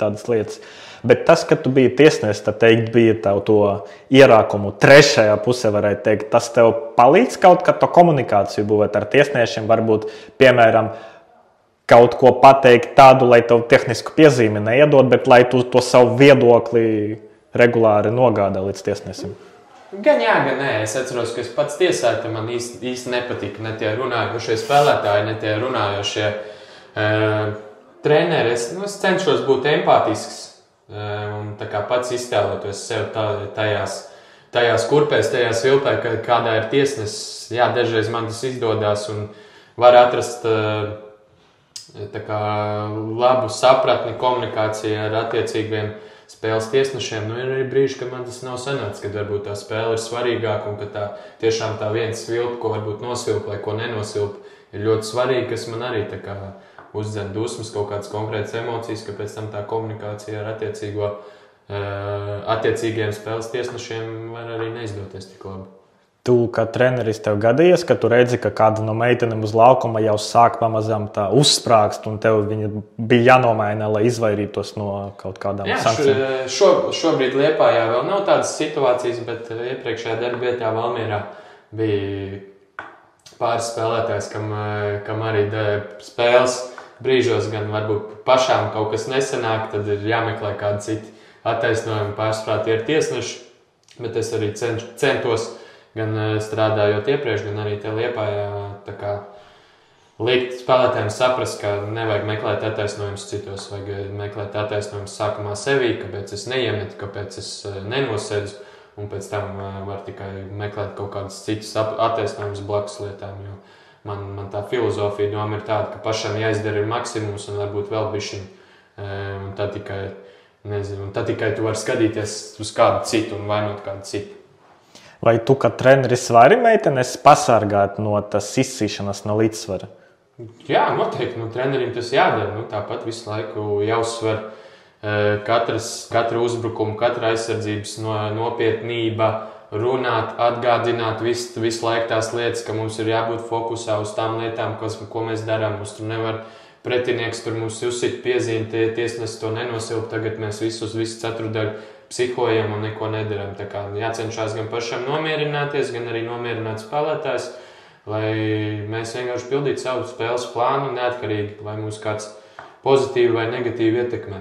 tādas lietas. Bet tas, ka tu biji tiesnesis, tad teikt, bija tev to ierākumu trešajā pusē, varētu teikt, tas tev palīdz kaut kā to komunikāciju būvēt ar tiesnešiem, varbūt, piemēram, kaut ko pateikt tādu, lai tev tehnisku piezīmi neiedod, bet lai tu to savu viedokli regulāri nogādā līdz tiesnesim. Gan jā, gan nē. Es atceros, ka es pats tiesāju, man īsti nepatika ne tie runājošie spēlētāji, ne tie runājošie treneri. Es cenšos būt empātisks un tā kā pats iztēlotos sev tajās kurpēs, tajās vilpē, kādā ir tiesnesis. Jā, dažreiz man tas izdodas un var atrast tā kā labu sapratni komunikācijā ar attiecīgiem spēles tiesnešiem. Ir arī brīži, kad man tas nav sanācis, kad varbūt tā spēle ir svarīgāka un ka tā tiešām tā viens svilpa, ko varbūt nosilpa vai ko nenosilpa, ir ļoti svarīga, kas man arī tā kā uzdzen dusmas, kaut kādas konkrētas emocijas, ka pēc tam tā komunikācija ar attiecīgiem spēles tiesnešiem var arī neizdoties tik labi. Tu, kā treneris, tev gadījies, ka tu redzi, ka kāda no meitenēm uz laukuma jau sāk pamazām tā uzsprāgst, un tev viņa bija jānomaina, lai izvairītos no kaut kādām sankcijām? Šobrīd Liepājā vēl nav tādas situācijas, bet iepriekšējā darba vietā Valmierā bija pāris spēlētājs, kam arī spēles brīžos gan varbūt pašām kaut kas nesanāk, tad ir jāmeklē kādi citi attaisnojumi, pārsvarā tie ir tiesneši, bet es arī centos gan strādājot iepriekš, gan arī te Liepājā tā kā likt spēlētājiem saprast, ka nevajag meklēt attaisnojumus citos, vajag meklēt attaisnojumus sākumā sevī, kāpēc es neiemetu, kāpēc es nenosēdzu, un pēc tam var tikai meklēt kaut kādus citus attaisnojumus blakus lietām, jo man tā filozofija doma ir tāda, ka pašam jāizdara ir maksimums un varbūt vēl bišķiņ, un tad tikai tu vari skatīties uz kādu citu un vainot kādu citu. Vai tu, kā treneris, vari meitenes pasargāt no tas izsīšanas no līdzsvara? Jā, noteikti. Trenerim tas jādara. Tāpat visu laiku jāuzsver katra uzbrukuma, katra aizsardzības nopietnība, runāt, atgādināt visu laiku tās lietas, ka mums ir jābūt fokusā uz tām lietām, ko mēs darām. Mums tur nevar pretinieks tur mums uzsit piezīmi, tiesnesis to nenosilp, tagad mēs visu ceturdaļu psihojam un neko nedaram. Tā kā jācenšas gan pašam nomierināties, gan arī nomierināt spēlētājs, lai mēs vienkārši pildītu savu spēles plānu neatkarīgi, vai mūs kāds pozitīvi vai negatīvi ietekmē.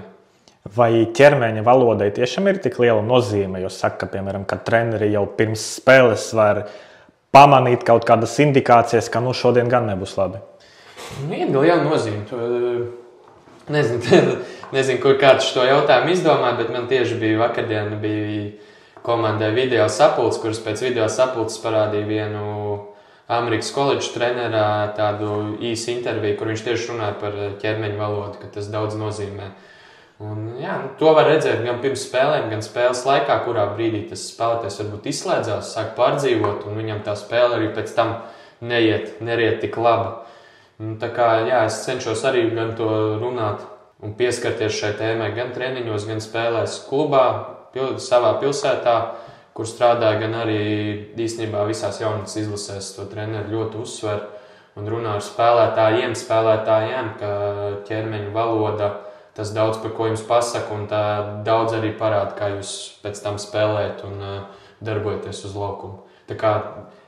Vai ķermeņa valodai tiešām ir tik liela nozīme, jo saka, piemēram, ka treneri jau pirms spēles var pamanīt kaut kādas indikācijas, ka šodien gan nebūs labi? Ir liela nozīme. Nezinu, kur kāds šo jautājumu izdomā, bet man tieši bija vakardien komandai video sapulce, kuras pēc video sapulces parādīja vienu Amerikas koledžu trenerā tādu īsu interviju, kur viņš tieši runāja par ķermeņa valodu, ka tas daudz nozīmē. Un, jā, to var redzēt gan pirms spēlēm, gan spēles laikā, kurā brīdī tas spēlētājs varbūt izslēdzās, sāk pārdzīvot, un viņam tā spēle arī pēc tam neriet tik labi. Un, tā kā, jā, es cenšos arī gan to runāt un pieskarties šai tēmai gan treniņos, gan spēlēs klubā, savā pilsētā, kur strādāja, gan arī īstenībā visās jaunatnes izlasēs to treneri ļoti uzsver un runā ar spēlētājiem, ka ķermeņa valoda, tas daudz par ko jums pasaka un tā daudz arī parāda, kā jūs pēc tam spēlējat un darbojaties uz laukumu. Tā kā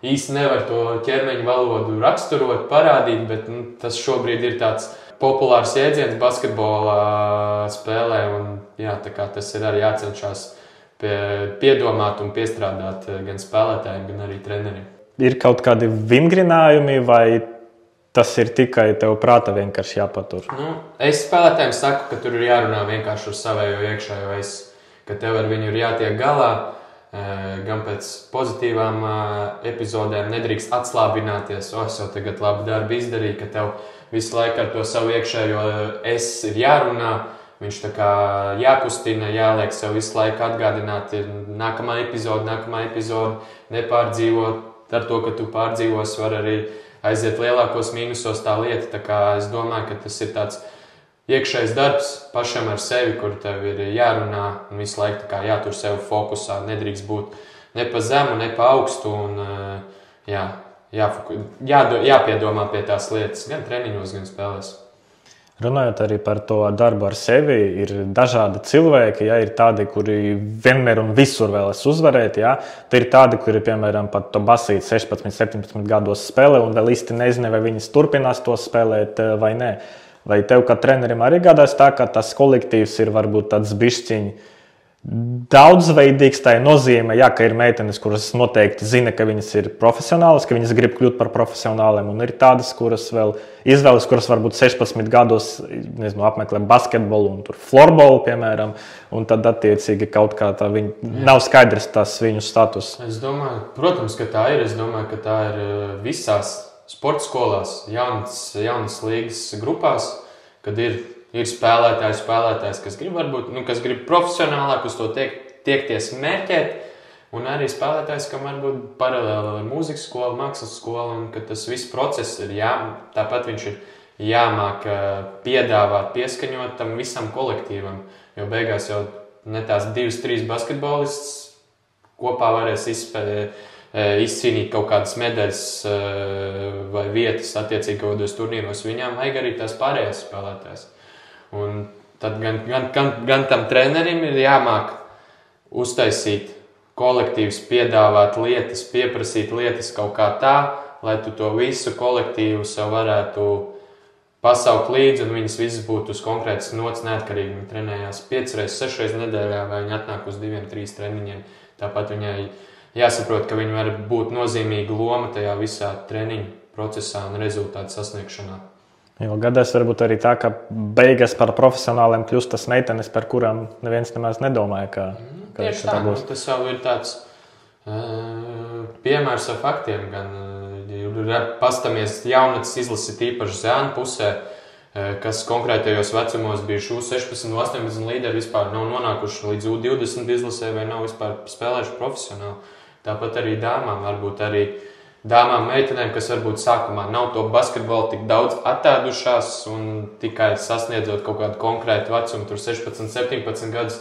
īsti nevar to ķermeņa valodu raksturot, parādīt, bet tas šobrīd ir tāds populārs jēdziens basketbolā spēlē un jā, tā kā tas ir arī jācenšas piedomāt un piestrādāt gan spēlētājiem, gan arī treneriem. Ir kaut kādi vingrinājumi vai tas ir tikai tev prātā vienkārši jāpatur? Es spēlētājiem saku, ka tur ir jārunā vienkārši ar savējo iekšējo ka tev ar viņu ir jātiek galā, gan pēc pozitīvām epizodēm nedrīkst atslābināties, es jau tagad labu darbu izdarīju, ka tev visu laiku ar to savu iekšējo ir jārunā. Viņš tā kā jākustina, jāliek sev visu laiku atgādināt, ir nākamā epizode, nepārdzīvot. Ar to, ka tu pārdzīvos, var arī aiziet lielākos mīnusos tā lieta. Tā kā es domāju, ka tas ir tāds iekšējs darbs pašam ar sevi, kur tev ir jārunā un visu laiku tā kā jātur sevi fokusā. Nedrīkst būt ne pa zemu, ne pa augstu un jāpiedomā pie tās lietas gan treniņos, gan spēlēs. Runājot arī par to darbu ar sevi, ir dažādi cilvēki, ir tādi, kuri vienmēr un visur vēlas uzvarēt, Tad ir tādi, kuri, piemēram, pat to basīt 16, 17 gados spēlē un vēl īsti nezina, vai viņas turpinās to spēlēt vai nē. Vai tev, kā trenerim, arī gadās tā, ka tas kolektīvs ir varbūt tāds bišķiņ daudzveidīgs, tā nozīmē, ka ir meitenes, kuras noteikti zina, ka viņas ir profesionālas, ka viņas grib kļūt par profesionāliem, un ir tādas, kuras vēl izvēlas, kuras varbūt 16 gados, apmeklē basketbolu un tur florbolu, piemēram, un tad attiecīgi kaut kā tā nav skaidrs tas viņu status. Es domāju, protams, ka tā ir. Es domāju, ka tā ir visās sporta skolās, jaunas līgas grupās, kad ir spēlētājs, kas grib varbūt, kas grib profesionālāk uz to tiekties mērķēt, un arī spēlētājs, kam varbūt paralēli mūzikas skola, mākslas skola, un ka tas viss process ir tāpat viņš ir jāmāk piedāvāt, pieskaņot tam visam kolektīvam, jo beigās jau ne tās 2-3 basketbolists kopā varēs izcīnīt kaut kādas medaļas vai vietas attiecīgos turnīros, viņām vajag arī tās pārējās spēlētājs. Un tad gan tam trenerim ir jāmāk uztaisīt kolektīvs, piedāvāt lietas, pieprasīt lietas kaut kā tā, lai tu to visu kolektīvu sev varētu pasaukt līdzi, un viņas visas būtu uz konkrētas nots neatkarīgi. Viņi trenējās 5 reizes, 6 reizes nedēļā, vai viņi atnāk uz 2-3 treniņiem. Tāpat viņai jāsaprot, ka viņi var būt nozīmīga loma tajā visā treniņu procesā un rezultātu sasniegšanā. Jo gadās varbūt arī tā, ka beigas par profesionāliem kļūst tas meitenes, par kurām neviens nemaz nedomāja, ka tieši tā būs. Tas jau ir tāds piemērs ar faktiem, gan pastamies jaunacis izlases īpaši zēnu pusē, kas konkrētajos vecumos bijuši U16, 18 līderi vispār nav nonākuši līdz U20 izlasē vai nav vispār spēlējuši profesionāli. Tāpat arī dāmām, varbūt arī dāmām meitenēm, kas varbūt sākumā nav to basketbolu tik daudz attēdušās un tikai sasniedzot kaut kādu konkrētu vecumu, tur 16, 17 gadus,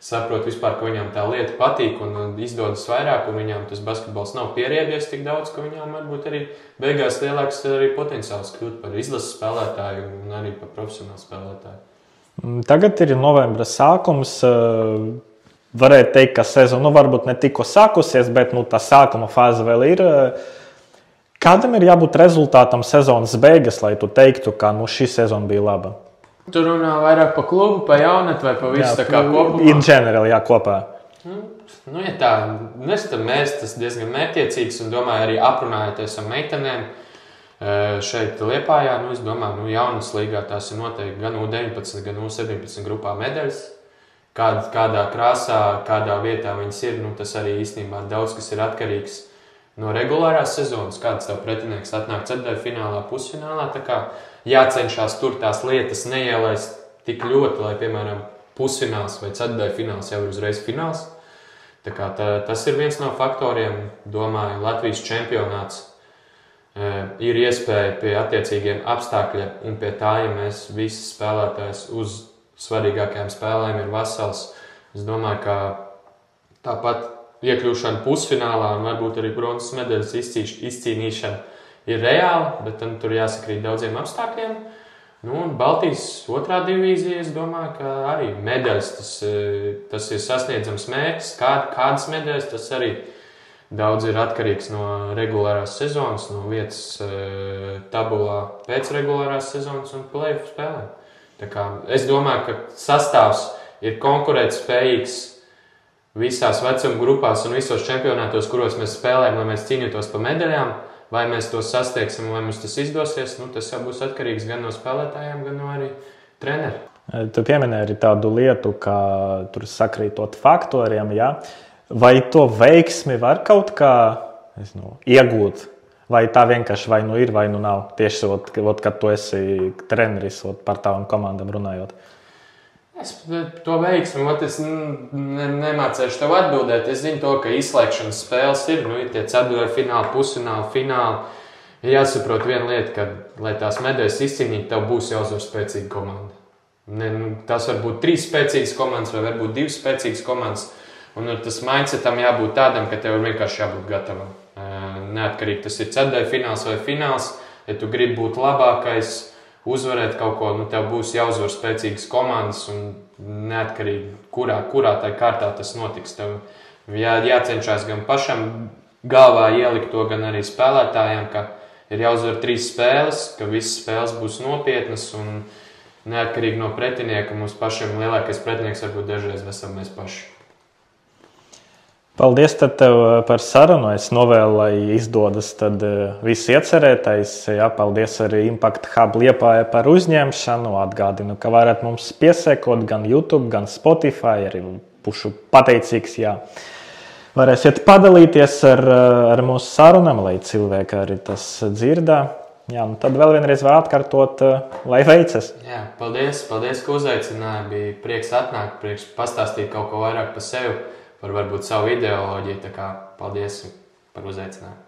saprot vispār, ka viņām tā lieta patīk un izdodas vairāk, un viņām tas basketbols nav pieriebies tik daudz, ka viņām varbūt arī beigās lielāks arī potenciāls kļūt par izlases spēlētāju un arī par profesionālu spēlētāju. Tagad ir novembra sākums. Varētu teikt, ka sezona varbūt ne tikko sākusies, bet tā sākuma fāze vēl ir. Kādam ir jābūt rezultātam sezonas beigas, lai tu teiktu, ka šī sezona bija laba? Tu runā vairāk pa klubu, pa jaunatni vai pa visu tā kā kopumā? In general, jā, kopā. Ja tā, mēs tas diezgan mērķiecīgs un domāju arī aprunājoties ar meitenēm šeit Liepājā. Es domāju, jaunas līgā tās ir noteikti gan U19, gan U17 grupā medaļas. Kādā krāsā, kādā vietā viņas ir, tas arī īstenībā daudz, kas ir atkarīgs no regulārās sezonas, kāds tev pretinieks atnāk ceturtdaļfinālā, pusfinālā, tā kā jācenšas tur tās lietas neielaist tik ļoti, lai, piemēram, pusfināls vai ceturtdaļfināls jau ir uzreiz fināls. Tā kā tas ir viens no faktoriem, domāju, Latvijas čempionāts ir iespēja pie attiecīgiem apstākļiem un pie tā, ja mēs visi spēlētājs uz svarīgākajām spēlēm ir vesels. Es domāju, ka tāpat iekļūšana pusfinālā un varbūt arī bronzas medaļas izcīnīšana ir reāla, bet tam tur jāsakrīt daudziem apstākļiem. Un Baltijas otrā divīzija, es domāju, ka arī medaļas, tas ir sasniedzams mērķis. Kādas medaļas, tas arī daudz ir atkarīgs no regulārās sezonas, no vietas tabulā pēc regulārās sezonas un play-off spēlēm. Tā kā es domāju, ka sastāvs ir konkurētspējīgs visās vecuma grupās un visos čempionātos, kuros mēs spēlējam, lai mēs cīnītos par medaļām, vai mēs to sastiegsim, vai mums tas izdosies, tas jau būs atkarīgs gan no spēlētājiem, gan no arī treneri. Tu pieminēji arī tādu lietu, kā tur sakrītot faktoriem, jā. Vai to veiksmi var kaut kā iegūt? Vai tā vienkārši vai ir, vai nav? Tieši kad tu esi treneris par tavām komandām runājot. Es to veiksmi, es nemācēšu tev atbildēt. Es zinu to, ka izslēgšanas spēles ir tie ceturtdaļfināli, pusfināli, fināli. Ir jāsaprot viena lieta, ka, lai tās medaļas izcīnītu, tev būs jāuzvar spēcīga komanda. Tas var būt 3 spēcīgas komandas vai varbūt 2 spēcīgas komandas. Un tas mindsetam jābūt tādam, ka tev ir vienkārši jābūt gatavam. Neatkarīgi tas ir ceturtdaļfināls vai fināls, ja tu gribi būt labākais, uzvarēt kaut ko, tev būs jāuzvar spēcīgas komandas un neatkarīgi, kurā tai kārtā tas notiks. Tev jācenšas gan pašam galvā ielikt to, gan arī spēlētājiem, ka ir jāuzvar 3 spēles, ka visas spēles būs nopietnas un neatkarīgi no pretinieka. Mums pašiem lielākais pretinieks varbūt dažreiz esam mēs paši. Paldies tev par sarunu. Es novēlu, lai izdodas viss iecerētais. Jā, paldies arī Impact Hub Liepāja par uzņemšanu. Atgādinu, ka varat mums piesekot gan YouTube, gan Spotify. Arī pušu pateicīgs, jā. Varēsiet padalīties ar mūsu sarunām, lai cilvēki arī tas dzirdā. Jā, tad vēl vienreiz var atkārtot, lai veicas. Jā, paldies, ka uzaicināji. Bija prieks atnākt, prieks pastāstīt kaut ko vairāk par sevi. Par varbūt savu ideoloģiju, tā kā paldies par uzaicinājumu.